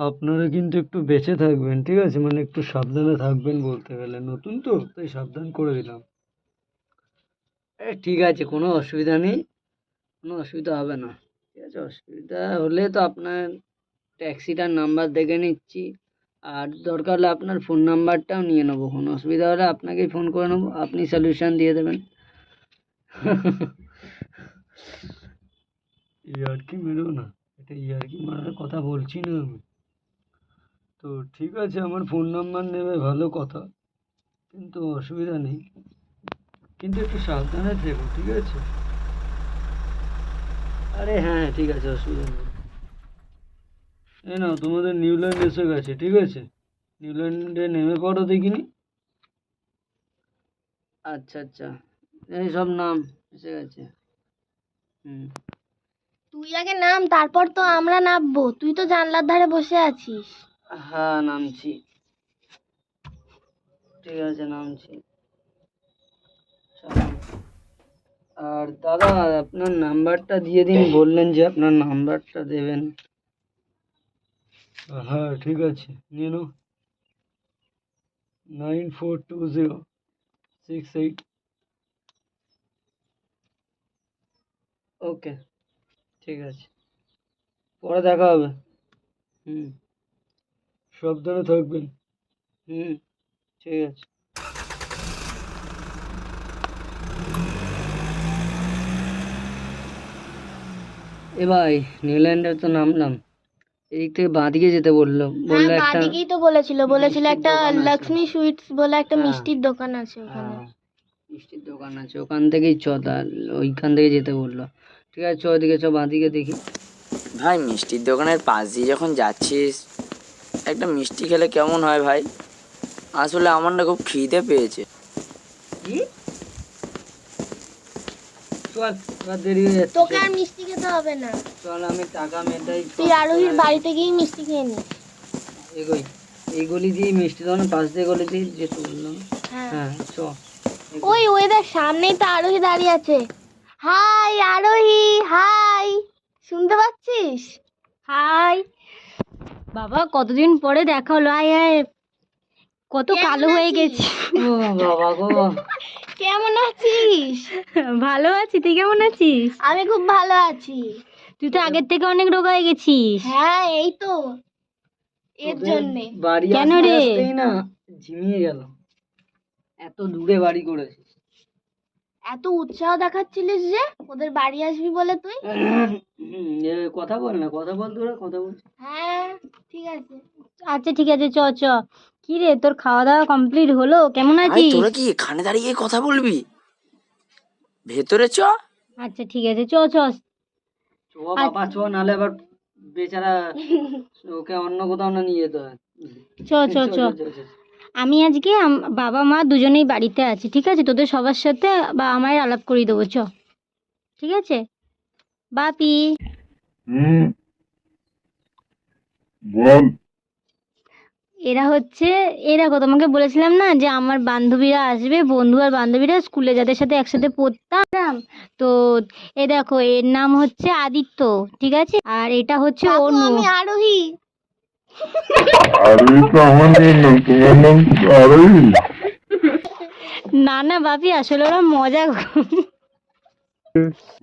আপনারা কিন্তু একটু বেঁচে থাকবেন, ঠিক আছে, মানে একটু সাবধানে থাকবেন, বলতে গেলে নতুন তো তাই সাবধান করে দিলাম। ঠিক আছে, কোনো অসুবিধা নেই, কোনো অসুবিধা হবে না। ঠিক আছে, অসুবিধা হলে তো আপনার ট্যাক্সিটার নাম্বার দেখে নিচ্ছি, আর দরকার হলে আপনার ফোন নাম্বারটাও নিয়ে নেবো। কোনো অসুবিধা হলে আপনাকেই ফোন করে নেবো, আপনি সলিউশন দিয়ে দেবেন। ইয়ার্কি মেরো না, এটা ইয়ার্কি মারার কথা বলছি না আমি। তো ঠিক আছে, আমার ফোন নাম্বার নেবে, ভালো কথা, কিন্তু অসুবিধা নেই, কিন্তু একটু সাবধানে থেকো, ঠিক আছে? আরে হ্যাঁ, ঠিক আছে, অসুবিধা নেই। এই নাও, তোমাদের নিউল্যান্ড এসে গেছে, ঠিক আছে? নিউল্যান্ডে নেমে পড়ো দেখিনি। আচ্ছা আচ্ছা, এই সব নাম এসে গেছে। হুম। তুই আগে নাম, তারপর তো আমরা নামবো। তুই তো জানলার ধারে বসে আছিস। হ্যাঁ, নামছি। ঠিক আছে, নামছি। চলো। আর দাদা, আপনার নাম্বারটা দিয়ে দিন, বললেন যে আপনার নাম্বারটা দেবেন। হ্যাঁ ঠিক আছে, নিয়ে নাও। 942068। ওকে, ঠিক আছে, পরে দেখা হবে। হুম সাবধানে থাকবেন। হুম, ঠিক আছে। এ ভাই, নিউল্যান্ডে তো নামলাম, এদিক থেকে বাঁদিকে যেতে বললো, হ্যাঁ, একটা বাঁদিকেই তো বলেছিল মিষ্টির একটা দোকান আছে। লক্ষ্মী সুইটস বলে একটা হ্যাঁ, মিষ্টির দোকান আছে ওখানে। হ্যাঁ, মিষ্টির দোকান আছে, ওখান থেকেই চ, ওইখান থেকে যেতে বললো। ঠিক আছে, চ, ওইদিকে চ, বাঁদিকে দেখি। ভাই মিষ্টির দোকানের পাশ দিয়ে যখন যাচ্ছিস, একটা মিষ্টি খেলে কেমন হয় ভাই? আসলে আমার না খুব খিদে পেয়েছে। কি? চল, এবার দেরি হয়ে যাচ্ছে, তোকে চল। আর মিষ্টি খেতে হবে না, চল, আমি টাকা মেটাই। তুই আরোহীর বাড়িতে গিয়েই মিষ্টি খেয়ে নিস। এগোই, এই গলি দিয়ে মিষ্টি দোকানের পাশ দিয়ে গলি দিয়ে যেতে বললাম। হ্যাঁ, হ্যাঁ, চ। ওই ওই দেখ, সামনেই তো আরোহী দাঁড়িয়ে আছে। হাই আরোহী, হাই, শুনতে পাচ্ছিস? হাই বাবা, কতদিন পরে দেখা হলো, আয় আয়, কত কেমন কালো হয়ে আছিস? গেছি। ও বাবা গো। কেমন আছিস? ভালো আছি, তুই কেমন আছিস? আমি খুব ভালো আছি। তুই তো আগের থেকে অনেক রোগা হয়ে গেছিস। হ্যাঁ, এই তো এর তোদের জন্যে। বাড়ি কেন আসতে রে? আসতেই না ঝিমিয়ে গেল, এত দূরে বাড়ি করেছিস। এত উৎসাহ দেখাচ্ছিলিস যে ওদের বাড়ি আসবি বলে তুই? কথা বল না, কথা বল, তোরা কথা বল। হ্যাঁ ঠিক আছে। আচ্ছা ঠিক আছে, চ চ। কি রে, তোর খাওয়া দাওয়া কমপ্লিট হলো? কেমন ভাই আছিস? তোরা কি এখানে দাঁড়িয়ে কথা বলবি? ভেতরে চ। আচ্ছা ঠিক আছে, চ চ। চ বাবা চ, নাহলে আবার বেচারা ওকে অন্য কোথাও না নিয়ে যেতে হয়। চ চ চ। আমি আজকে বাবা মা দুজনেই বাড়িতে আছি, ঠিক আছে? তোদের সবার সাথে বাবা মায়ের আলাপ করিয়ে দেবো, চ। ঠিক আছে বাপি? বল। এরা হচ্ছে, এ দেখো, তোমাকে বলেছিলাম না যে আমার বান্ধবীরা আসবে, বন্ধু আর বান্ধবীরা স্কুলে যাদের সাথে একসাথে পড়তাম। তো এ দেখো, এর নাম হচ্ছে আদিত্য, ঠিক আছে? আর এটা হচ্ছে কাকু, অনু। আমি আরোহী। আরে তো আমার নাম, তোমার নাম তো আরোহী। না না বাপি, আসলে ওরা মজা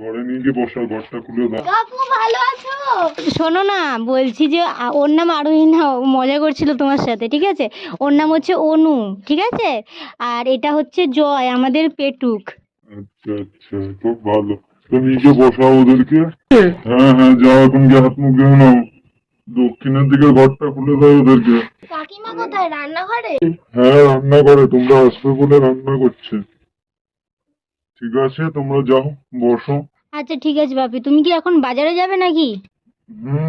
ঘরে নিয়ে গিয়ে বসার ঘরটা খুলে দাও। কাকু ভালো আছো? শোনো না, বলছি যে ওর নাম আরোহী না, ও মজা করছিল তোমার সাথে, ঠিক আছে? ওর নাম হচ্ছে অনু, ঠিক আছে? আর এটা হচ্ছে জয়, আমাদের পেটুক। আচ্ছা আচ্ছা, খুব ভালো। তো নিয়ে গিয়ে বসাও ওদেরকে। হ্যাঁ হ্যাঁ, যাও এখন গিয়ে হাত মুখ ধুয়ে নাও। দক্ষিণের দিকে ঘরটা খুলে দাও ওদেরকে। কাকিমা কোথায়? রান্নাঘরে? হ্যাঁ, রান্না করে, তোমরা আসবে বলে রান্না করছে। ঠিক আছে, তোমরা যাও, বসো। আচ্ছা ঠিক আছে বাপি, তুমি কি এখন বাজারে যাবে নাকি?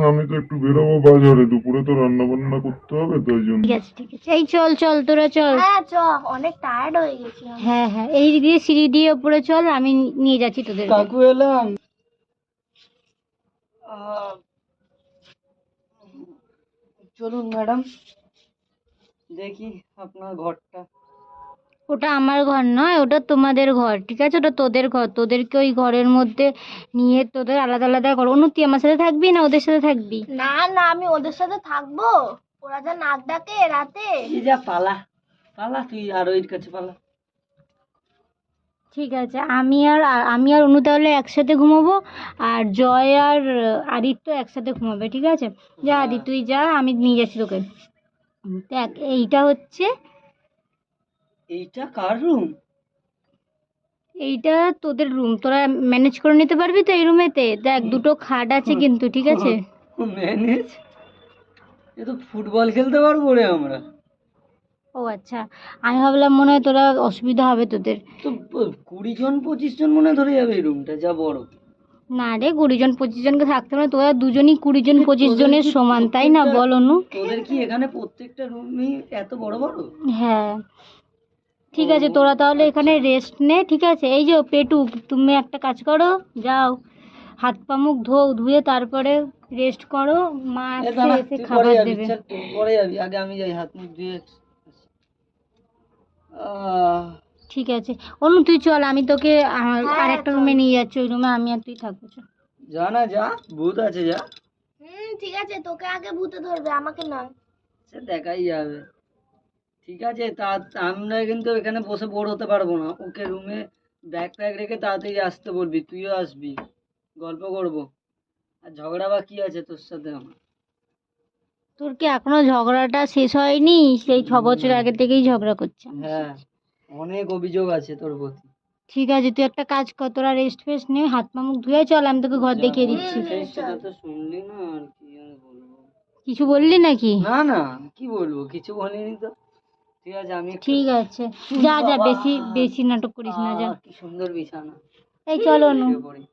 আমি তো একটু বেরোবো বাজারে, দুপুরে তো রান্না বান্না করতে হবে, তাই জন্য। ঠিক আছে ঠিক আছে, এই চল চল, তোরা চল। হ্যাঁ চ, অনেক টায়ার্ড হয়ে গেছি আমি। হ্যাঁ হ্যাঁ, এই দিয়ে সিঁড়ি দিয়ে উপরে চল, আমি নিয়ে যাচ্ছি তোদের। কাকু এলাম। চলুন ম্যাডাম, দেখি আপনার ঘরটা। ওটা আমার ঘর নয়, ওটা তোমাদের ঘর, ঠিক আছে? ওটা তোদের ঘর, তোদেরকে ওই ঘরের মধ্যে নিয়ে তোদের আলাদা আলাদা ঘর। অনু, তুই আমার সাথে থাকবি না ওদের সাথে থাকবি? না না, আমি ওদের সাথে থাকবো। ওরা যা নাক ডাকে রাতে। এই যা, পালা পালা, তুই আর ওই কাছে পালা। ঠিক আছে, আমি আর অনু তাহলে একসাথে ঘুমাবো, আর জয় আর আদিত্য একসাথে ঘুমাবে, ঠিক আছে? যা আদি, তুই যা, আমি নিয়ে যাচ্ছি তোকে। দেখ, এইটা হচ্ছে, এইটা কার রুম? এইটা তোদের রুম। তোরা ম্যানেজ করে নিতে পারবি তো এই রুমেতে? দেখ, দুটো খাট আছে কিন্তু, ঠিক আছে? ম্যানেজ? এ তো ফুটবল খেলতে পারবো রে আমরা। ও আচ্ছা, আমি ভাবলাম মনে হয় তোরা অসুবিধা হবে তোদের। তো 20 জন 25 জন মনে হয় ধরে যাবে এই রুমটা, যা বড়। না রে, 20 জন 25 জনকে থাকতে হবে না, তোরা দুজনই 20 জন 25 জনের সমান, তাই না বল অনু? তোদের কি এখানে প্রত্যেকটা রুমই এত বড় বড়? হ্যাঁ ঠিক আছে, তোরা তাহলে এখানে রেস্ট নে, ঠিক আছে? এই যে পেটু, তুমি একটা কাজ করো, যাও হাত পা মুখ ধুয়ে তারপরে রেস্ট করো, মা এ আসছে, দাঁড়া, এসে তুই খাবার পরে যাবি, দেবে। চল তুই পরে যাবি, আগে আমি যাই হাত মুখ ধুয়ে আসি। আহ, ঠিক আছে অনু, তুই চল, আমি তোকে হ্যাঁ, আর একটা চল। রুমে নিয়ে যাচ্ছি, ওই রুমে আমি আর তুই থাকবো, চল। যা না যা, ভূত আছে, যা। ঠিক আছে, তোকে আগে ভূতে ধরবে, আমাকে নয়। সে দেখাই যাবে। ঠিক আছে, তা আমরা কিন্তু এখানে বসে বোর হতে পারবো না, ওকে রুমে ব্যাগ ট্যাগ রেখে তাড়াতাড়ি আসতে বলবি, তুইও আসবি, গল্প করবো। আর ঝগড়া বা কি আছে তোর সাথে আমার? তোর কি এখনো ঝগড়াটা শেষ হয়নি? সেই 6 বছর আগে থেকেই ঝগড়া করছে আমার হ্যাঁ, সাথে। অনেক অভিযোগ আছে তোর প্রতি। ঠিক আছে, তুই একটা কাজ কর, তোরা রেস্ট ফেস্ট নে, হাত পা মুখ ধুয়ে চল, আমি তোকে ঘর দেখিয়ে দিচ্ছি। সেই সেটা তো শুনলি না, আর কি আর বলবো। কিছু বললি নাকি? না না, কি বলবো, কিছু বলিনি তো। ঠিক আছে, আমি একটু- ঠিক আছে, যা যা, বাবা! বেশি বেশি নাটক করিস না, যা। কি সুন্দর বিছানা। এই চল অনু। শুয়ে পড়ি।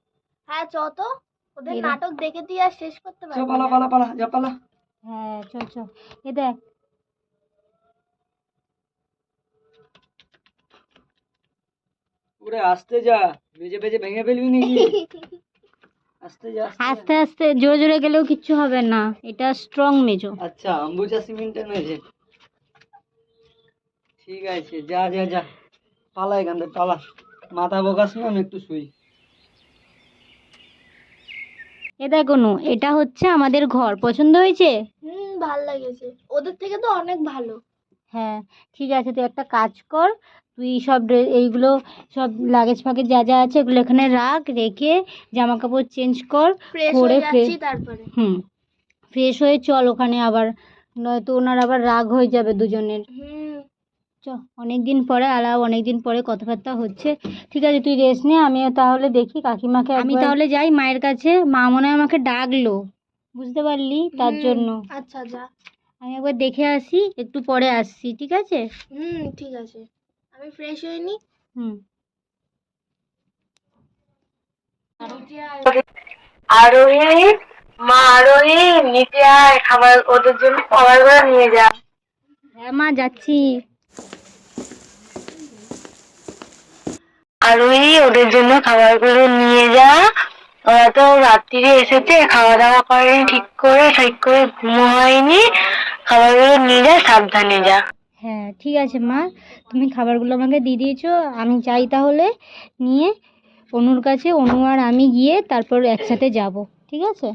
হ্যাঁ চ তো, ওদের এরা- নাটক দেখে তুই আর শেষ করতে চল, পারবি পালা না। পালা পালা, যা পালা। হ্যাঁ চল চল, এ দেখ, পুরো আস্তে যা, বেজে বেজে ভেঙে ফেলবি নাকি? আস্তে যা, আস্তে যা। আস্তে আস্তে, জোরে জোরে গেলেও কিচ্ছু হবে না, এটা স্ট্রং মেজো। আচ্ছা, অম্বুজা সিমেন্টের মেঝে। ঠিক আছে, যা যা যা, পালা এখান থেকে, পালা। মাথা বকাস না, আমি একটু শুই। এ দেখ অনু, এটা হচ্ছে আমাদের ঘর, পছন্দ হয়েছে? ভাল লাগেছে, ওদের থেকে তো অনেক ভালো। হ্যাঁ ঠিক আছে, তুই একটা কাজ কর, তুই সব এইগুলো সব লাগেজ ফাগেজ যা যা আছে এগুলো এখানে রাখ, রেখে জামা কাপড় চেঞ্জ কর, ফ্রেশ করে হয়ে যাচ্ছি তারপরে। ফ্রেশ হয়ে চল ওখানে আবার, নয়তো ওনার আবার রাগ হয়ে যাবে দুজনের। হুম। চ অনেক দিন পরে আলাপ, অনেক দিন পরে কথাবার্তা হচ্ছে। ঠিক আছে, তুই রেস্ট নে, আমিও তাহলে দেখি কাকিমাকে। আমি তাহলে যাই মায়ের কাছে, মা মনে হয় আমাকে ডাকলো, বুঝতে পারলি, তার জন্য আচ্ছা যা। আমি একবার দেখে আসি, একটু পরে আসছি, ঠিক আছে? ঠিক আছে, আমি ফ্রেশ হইনি। হুম। আরোহী, মা আরোহী, নিচে আয়, খাবার ওদের জন্য খাবারগুলো নিয়ে যা। হ্যাঁ মা, যাচ্ছি। আরোহী, ওদের জন্য খাবারগুলো নিয়ে যা। ওরা তো রাত্রিরে এসেছে, খাওয়া দাওয়া করেনি ঠিক করে ঘুমো হয়নি। খাবারগুলো নিয়ে যা, সাবধানে যা। হ্যাঁ ঠিক আছে মা, তুমি খাবারগুলো আমাকে দিয়ে দিয়েছো, আমি যাই তাহলে নিয়ে অনুর কাছে। অনু আর আমি গিয়ে তারপর একসাথে যাব, ঠিক আছে?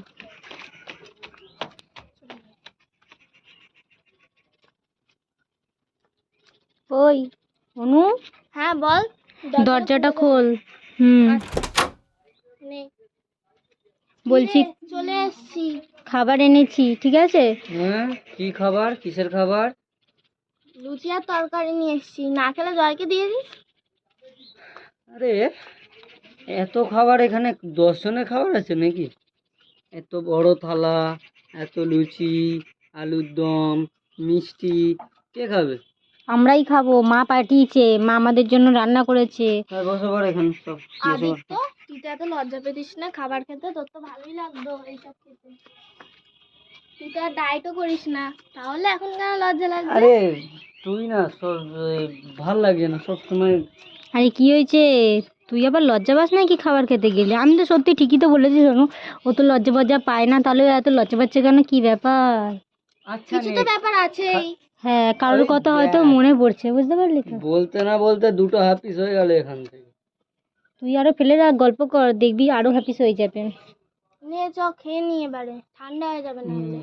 ওই অনু, হ্যাঁ বল। দরজাটা খোল। হুম। নে। বলছি চলে এসছি। খাবার এনেছি, ঠিক আছে? হ্যাঁ, কি খাবার, কিসের খাবার? লুচি আর তরকারি নিয়ে এসছি, না খেলে জয়কে দিয়ে দিস। আরে এত খাবার, এখানে 10 জনের খাবার আছে নাকি? এত বড় থালা, এত লুচি, আলুর দম, মিষ্টি, কে খাবে? আমরাই খাবো, মা পাঠিয়েছে, মা আমাদের জন্য রান্না করেছে। হ্যাঁ, বসো বার এখানে সব, বসো বার। আদিত্য, তুই তো এত লজ্জা পেতিস না খাবার খেতে, তোর তো ভালোই লাগতো এইসব খেতে। তুই তো আর ডায়েটও করিস না, তাহলে এখন কেন লজ্জা লাগবে? আরে তুই না সব ভাল লাগে না সব সময়। আরে কি হয়েছে, তুই আবার লজ্জা পাস নাকি খাবার খেতে গেলে? আমি তো সত্যি ঠিকই তো বলেছি শোনো, ও তো লজ্জা ফজ্জা পায় না, তাহলে ও এত লজ্জা পাচ্ছে কেন, কি ব্যাপার? আচ্ছা কিছু তো ব্যাপার আছেই। হ্যাঁ, কারোর আরে কথা হয়তো দেখ, মনে পড়ছে, বুঝতে পারলি তো? বলতে না বলতে দুটো হাফিস হয়ে গেল এখান থেকে। তুই আরো ফেলে রাখ, গল্প কর, দেখবি আরো হ্যাপিস হয়ে যাবে। নিয়ে চ, খেয়ে নিয়ে এবারে, ঠান্ডা হয়ে যাবে না হলে।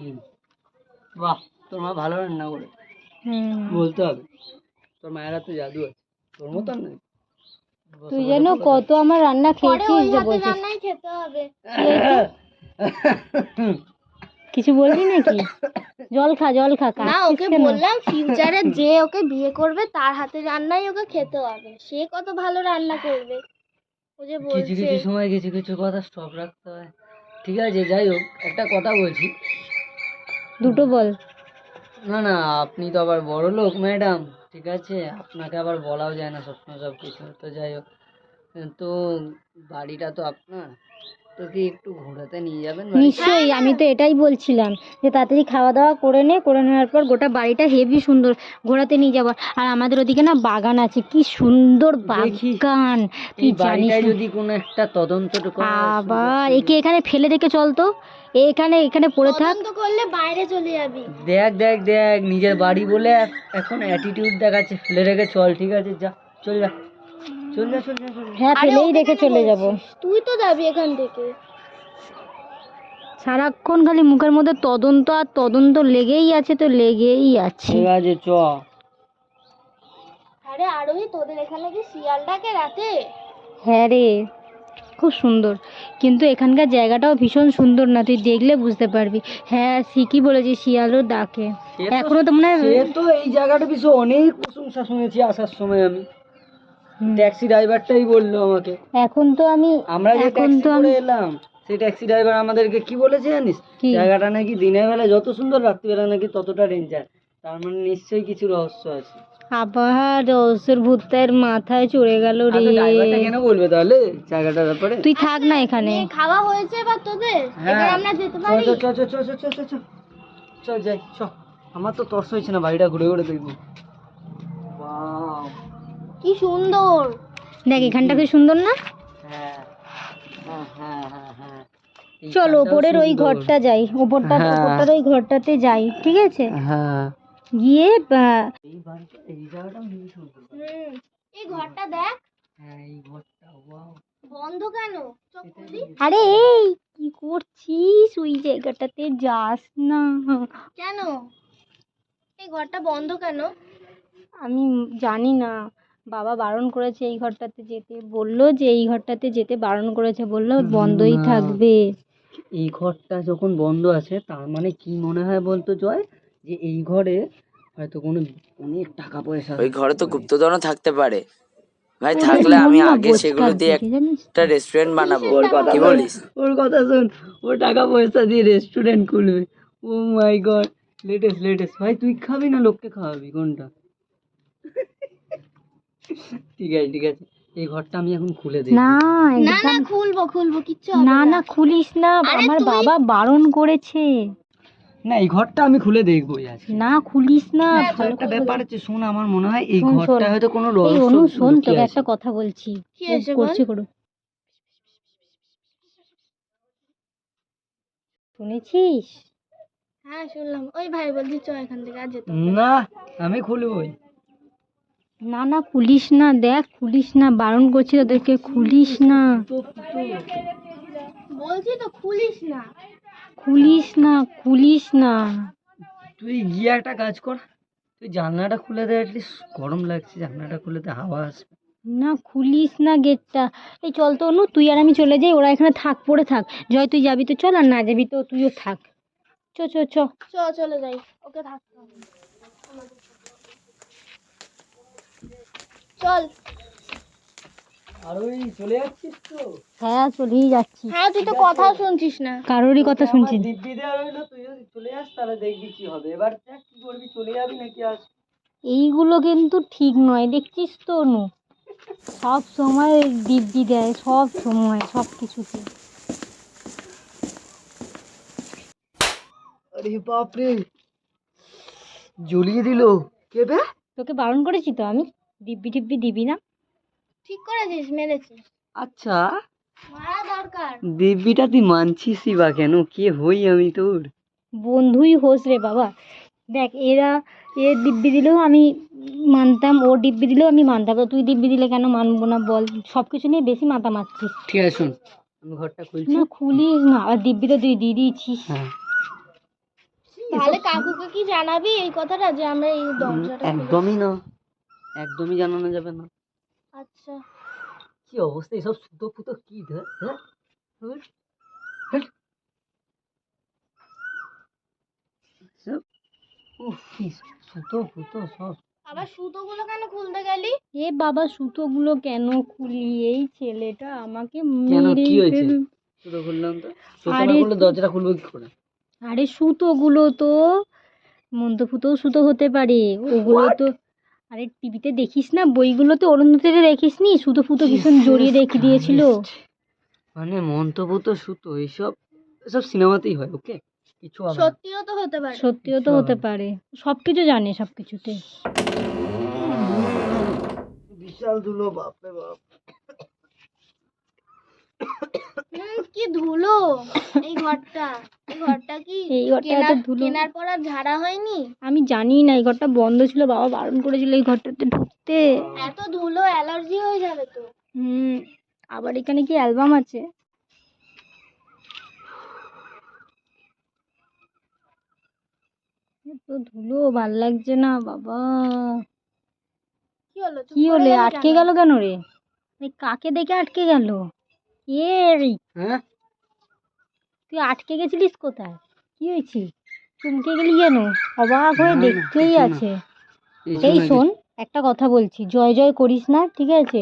বাহ, তোর মা ভালো রান্না করে, হুম। বলতে হবে। তোর মায়ের হাতে জাদু আছে, তোর মতন নয়। তুই যেন কত আমার রান্না পরে খেয়েছিস ওই যে হাতে বলছিস। রান্নাই খেতে হবে। কিছু বলবি নাকি? জল খা, জল খা, না, কাশছিস ওকে কেন? বললাম ফিউচারে যে ওকে বিয়ে করবে তার হাতে রান্নাই ওকে খেতে হবে, সে কত ভালো রান্না করবে। ও যে কিছু বলছে। কিছু সময় কিছু কিছু কথা স্টপ রাখতে হয়। ঠিক আছে, যাই হোক, একটা কথা বলছি। দুটো বল। না না, আপনি তো আবার বড় লোক ম্যাডাম, ঠিক আছে, আপনাকে আবার বলাও যায় না সবসময় সব কিছু। তো যাই হোক, তো বাড়িটা তো আপনার, তো কি একটু ঘোরাতে নিয়ে যাবেন বাড়িতে? নিশ্চয়ই, আমি তো এটাই বলছিলাম যে তাড়াতাড়ি খাওয়া দাওয়া করে নে, করে নেওয়ার পর গোটা বাড়িটা হেভি সুন্দর ঘোরাতে নিয়ে যাবো। আর আমাদের ওদিকে না বাগান আছে, কি সুন্দর দেখি, বাগান, তুই এই জানিস বাড়িটায় না? যদি কোনো একটা তদন্ত করা আবার একে এখানে ফেলে রেখে চল তো, এখানে এখানে পড়ে থাক। তদন্ত করলে বাইরে চলে যাবি। দেখ দেখ দেখ, নিজের বাড়ি বলে এখন অ্যাটিটিউড দেখাচ্ছে, ফেলে রেখে চল, ঠিক আছে, যা, চল যা, চল যা, চল যা, চল যা। হ্যাঁ, আরে ফেলেই ওকে রেখে কেন চলে যাব। বলছিস? তুই তো যাবি এখান থেকে। সারাক্ষণ খালি মুখের মধ্যে তদন্ত আর তদন্ত লেগেই আছে, তো লেগেই আছে। ঠিক আছে, চ। আরে আরোহী, তোদের এখানে কি শিয়াল ডাকে রাতে? হ্যাঁ রে, খুব সুন্দর, কিন্তু এখানকার জায়গাটাও ভীষণ সুন্দর না, তুই দেখলে বুঝতে পারবি। হ্যাঁ ঠিকই বলেছিস, শিয়ালও ডাকে। এখনো তো মনে হয় সে তো এই জায়গাটা বিষয়ে অনেক প্রশংসা শুনেছি আসার সময় আমি। ট্যাক্সি ড্রাইভারটাই বললো আমাকে, এখন তো আমি আমরা যে এখন ট্যাক্সি তো আমি করে এলাম, সেই ট্যাক্সি ড্রাইভার আমাদেরকে কি বলেছে জানিস? কি? জায়গাটা নাকি দিনের বেলা যত সুন্দর, রাত্রিবেলা নাকি ততটা ডেঞ্জার। তার মানে নিশ্চয়ই কিছু রহস্য আছে। আবার রহস্যের ভূতের মাথায় চড়ে গেল রে। আচ্ছা, ড্রাইভারটা কেন বলবে তাহলে জায়গাটার ব্যাপারে? তুই থাক না এখানে। নিয়ে খাওয়া হয়েছে এবার তোদের, এবার আমরা যেতে পারি। চ চ চ চ চ চ চ চ চ যাই, চ। আমার তো তর্স হয়েছে না বাড়িটা ঘুরে ঘুরে দেখবো। ওয়াও, কি সুন্দর। দেখ এখানটা কি সুন্দর না? হ্যাঁ হ্যাঁ হ্যাঁ হ্যাঁ হ্যাঁ, চল এইখানটাও ওপরের ওই সুন্দর। ঘরটা যাই, হ্যাঁ। ওপরটার ওই ঘরটাতে যাই, ঠিক আছে? হ্যাঁ, গিয়ে এই বাড়িটা, এই জায়গাটাও হেবি সুন্দর। এই ঘরটা দেখ, হ্যাঁ, এই ঘরটা, ওয়াও। বন্ধ কেন? চোখ খুলি। আরে এই কি করছিস, ওই জায়গাটাতে যাস না। কেন এই ঘরটা বন্ধ কেন? আমি জানি না, বাবা বারণ করেছে এই ঘরটাতে যেতে, বললো যে এই ঘরটাতে যেতে বারণ করেছে, বললো বন্ধই না। থাকবে। এই ঘরটা যখন বন্ধ আছে, তার মানে কি মনে হয় বলতো জয়, যে এই ঘরে হয়তো কোনো অনেক টাকা পয়সা ওই ঘরে তো গুপ্তধনও থাকতে পারে ভাই, ওরে থাকলে আমি শোন না, আগে সেগুলো বোচকার দিয়ে দিকে জানিস তো? একটা রেস্টুরেন্ট বানাবো। ওর কথা কি শোন, বলিস? ওর কথা শোন, ও টাকা পয়সা দিয়ে রেস্টুরেন্ট খুলবে। ও মাই গড, লেটেস্ট লেটেস্ট। ভাই তুই খাবি না লোককে খাওয়াবি, কোনটা? ঠিক আছে ঠিক আছে, এই ঘরটা আমি এখন খুলে দিই। না না না, একদম খুলবো খুলবো, কিচ্ছু হবে না, না। না খুলিস না, আরে আমার তুই- বাবা বারণ করেছে। না এই ঘরটা আমি খুলে দেখবোই আজকে। না খুলিস না, হ্যাঁ, ভালো একটা করে ব্যাপার বলছি। আছে, শোন আমার মনে হয় এই শোন, ঘরটা শোন। হয়তো কোনো এই রহস্য অনু শোন, লুকিয়ে তোকে আছে। একটা কথা বলছি। কি ও হয়েছে বল? করছে করুক, শুনেছিস? হ্যাঁ শুনলাম, ওই ভাই বলছি চ এখান থেকে, আর যেতে হবে না। না আমি খুলবই। না না খুলিস না, দেখ খুলিস না, বারণ করছি তোদেরকে, খুলিস না, বলছি তো খুলিস না। খুলিস না, খুলিস না। তুই গিয়ে একটা কাজ কর, তুই জানলাটা খুলে দে, অ্যাটলিস্ট গরম লাগছে, জানলাটা খুলে দে, হাওয়া আসবে। না খুলিস না গেটটা। এই চল তো অনু, তুই আর আমি চলে যাই, ওরা এখানে থাক, পড়ে থাক। জয় তুই যাবি তো চল, আর না যাবি তো তুইও থাক। চ চ চ। চলে যাই, ওকে থাকতে হবে। চল। আর ওই চলে যাচ্ছিস তো? হ্যাঁ চলেই যাচ্ছি, হ্যাঁ তুই তো কথাও শুনছিস না। কারোরই কথা শুনছি না। দিব্যি দেওয়া রইলো, তুই যদি চলে যাস তাহলে দেখবি কি হবে। এবার দেখ কি করবি, চলে যাবি নাকি আস? এইগুলো কিন্তু ঠিক নয়, দেখছিস তো অনু, সব সময় দিব্যি দেয়, সব সময় সব কিছুতে। আরে বাপরে, জ্বলিয়ে দিল কে বে? তোকে বারণ করেছি তো আমি, দিব্যি টিব্যি দিবি না। ঠিক করেছিস, মেরেছিস। আচ্ছা মারা দরকার। দিব্যিটা তুই মানছিসই বা কেন? কে হই আমি তোর? বন্ধুই হোস রে বাবা। দেখ এরা, এ দিব্যি দিলেও আমি মানতাম, ও দিব্যি দিলেও আমি মানতাম, তো তুই দিব্যি দিলে কেন মানবো না বল? সব কিছু নিয়ে বেশি মাথা মারছিস। ঠিক আছে শোন, আমি ঘরটা খুলছি। না খুলিস না, আর দিব্যি তো তুই দিয়ে দিয়েছিস। হ্যাঁ তাহলে কাকুকে কি জানাবি এই কথাটা যে আমরা এই দরজাটা খুলে- একদমই না, একদমই জানানো যাবে না। আচ্ছা। কি অবস্থা, এসব সুতো ফুতো কি ধর ধর ধর, ধর। সব, উফ, কি সুতো ফুতো সব। আবার সুতোগুলো কেন খুলতে গেলি? এ বাবা সুতোগুলো কেন খুলি, এই ছেলেটা আমাকে কেন, মেরেই কি হয়েছে? ফেলবে। সুতো খুললাম তো, সুতো না আরে খুললে দরজাটা খুলবো কি করে? আরে সুতোগুলো তো মন্ত্রপুতও সুতো হতে পারে, ওগুলো তো। আরে টিভিতে দেখিস না, বইগুলোতে অরুন্ধতিতে দেখিস নি, সুতো ফুতো ভীষণ জড়িয়ে রেখে দিয়েছিল। মানে মন্তব্য সুতো, এইসব এসব সিনেমাতেই হয়। ওকে, কিছু হবে না। সত্যিও তো হতে পারে। সত্যিও তো হতে পারে, সবকিছু জানে সবকিছুতে। বিশাল ধুলো, বাপরে বাপ। কি ধুলো এই ঘরটা। এই ঘরটা কি এই ঘরটা এত ধুলো, কেনার পর আর ঝাড়া হয়নি? আমি জানি না, এই ঘরটা বন্ধ ছিল, বাবা বারণ করেছিল এই ঘরটাতে ঢুকতে। এত ধুলো অ্যালার্জি হয়ে যাবে তো। হুম, আবার এখানে কি অ্যালবাম আছে? এত ধুলো, ভাল লাগছে না বাবা। কি হলো, চুপ কি করে হলে গেলি আটকে কেন? গেল কেন রে? এই কাকে দেখে আটকে গেল? এই হ্যাঁ তুই আটকে গেছিলিস কোথায়? কি হয়েছে? চমকে গেলি যেন, অবাক হয়ে না, না, দেখতেই কিছু না। আছে। কিছু এই না, শোন, একটা কথা বলছি, জয় জয় করিস না, ঠিক আছে?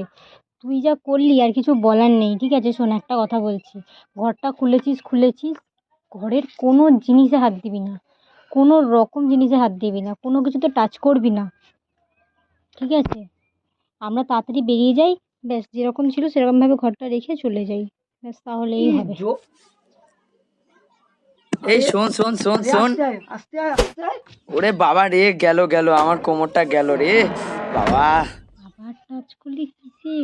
তুই যা করলি আর কিছু বলার নেই, ঠিক আছে? শোন একটা কথা বলছি, ঘরটা খুলেছিস খুলেছিস, ঘরের কোনো জিনিসে হাত দিবি না, কোনো রকম জিনিসে হাত দিবি না, কোনো কিছুতে টাচ করবি না, ঠিক আছে? আমরা তাড়াতাড়ি বেরিয়ে যাই, ব্যাস যেরকম ছিল সেরকমভাবে ঘরটা রেখে চলে যাই, ব্যাস তাহলেই এই হবে। এই শোন শোন শোন আরে শোন, আস্তে আয়, আস্তে আয়, আস্তে আয়। ওরে বাবা রে, গেল গেল, আমার কোমরটা গেল রে বাবা। আবার টাচ করলি কিসে?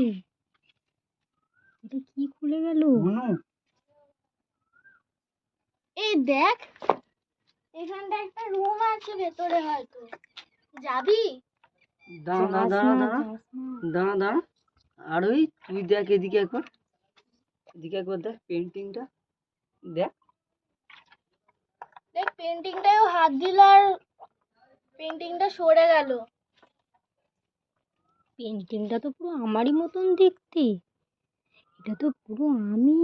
এটা কি খুলে গেল? বুনু, এই দেখ, এখানটা একটা রুম আছে ভেতরে, হয়তো যাবি? দাঁড়া যাস দাঁড়া না, দাঁড়া যাস না। দাঁড়া দাঁড়া। আর ওই তুই দেখ এদিকে একবার, এদিকে একবার দেখ পেন্টিংটা দেখ। দেখ পেন্টিংটাও হাত দিল আর পেন্টিংটা সরে গেল। পেন্টিংটা তো পুরো আমারই মতন দেখতে, এটা তো পুরো আমি।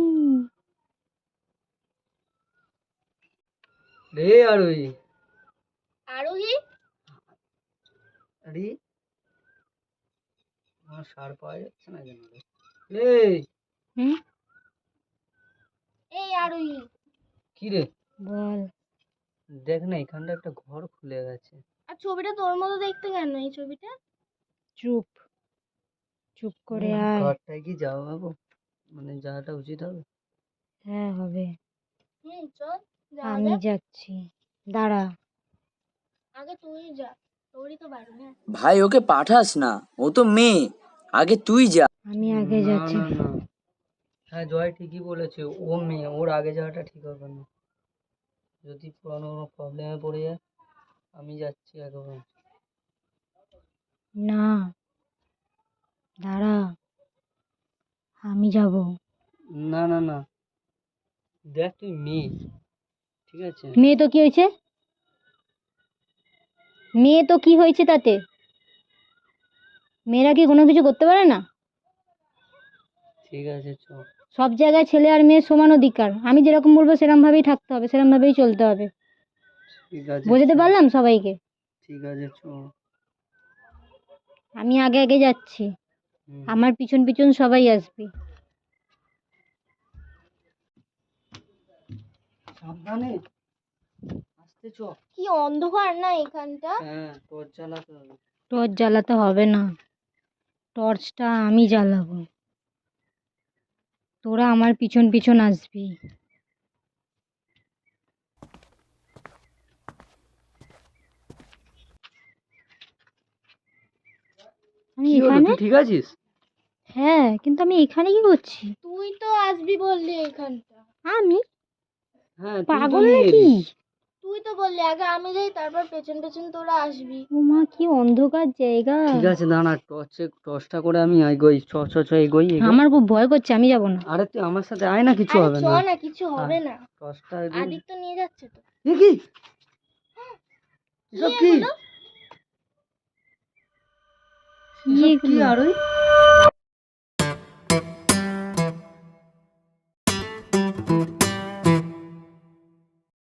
রে আর ওই আরোহী, আরে আমার সার পাওয়া যাচ্ছে না কেন রে? এই হুম এই আরোহী, কি রে, বল। দেখ না এখানটা একটা ঘর খুলে গেছে। আর ছবিটা তোর মতো দেখতে কেন এই ছবিটা? চুপ চুপ করে আয়। ঘরটায় কি যাওয়া যাবো, মানে যাওয়াটা উচিত হবে? হ্যাঁ হবে। চল যাওয়া আমি যাক। যাচ্ছি, দাঁড়া। আগে তুই যা, তোরই তো বাড়ি না। ভাই ওকে পাঠাস না, ও তো মেয়ে, আগে তুই যা। আমি আগে না যাচ্ছি। না না, হ্যাঁ জয় ঠিকই বলেছে, ও মেয়ে, ওর আগে যাওয়াটা ঠিক হবে না। যদি পুরনো কোনো প্রবলেমে পড়ে যায়, আমি যাচ্ছি একবার। না, দাঁড়া, আমি যাব। না না না, দেখ তুই মেয়ে, ঠিক আছে? মেয়ে তো কি হয়েছে? মেয়ে তো কি হয়েছে তাতে? মেয়েরা কি কোনো কিছু করতে পারে না? ঠিক আছে চ। সব জায়গায় ছেলে আর মেয়ের সমান অধিকার। আমি যেরকম বলবো সেরকম ভাবেই থাকতে হবে, সেরকম ভাবেই চলতে হবে। ঠিক আছে বোঝাতে চ। পারলাম সবাইকে? ঠিক আছে চ। আমি আগে আগে যাচ্ছি, হুম। আমার পিছন পিছন সবাই আসবে। সাবধানে, আস্তে চ। কি অন্ধকার না এখানটা? হ্যাঁ টর্চ জ্বালাতে হবে। টর্চ জ্বালাতে হবে না, টর্চটা আমি জ্বালাবো। তোরা আমার পিছন পিছন আসবি। আমি কি হলো, এখানে? তুই ঠিক আছিস? হ্যাঁ, কিন্তু আমি এখানে কি করছি? তুই তো আসবি বললি এখানটা। আমি হ্যাঁ তুই তো পাগল নিয়ে নাকি? এলি। তুই তো বললি আগে আমি যাই, তারপর পেছন পেছন তোরা আসবি। ওমা কি অন্ধকার জায়গা। ঠিক আছে দাঁড়া, টর্চটা করে আমি এগোই, চ চ চ এগোই এগোই। আমার খুব ভয় করছে, আমি যাব না। আরে তুই আমার সাথে আয় না, কিছু আরে হবে চ না। না, কিছু হবে না। টর্চটা আদিত্য নিয়ে যাচ্ছে তো। কি এসব কি? এগুলো? এসব কি এগুলো? আর ওই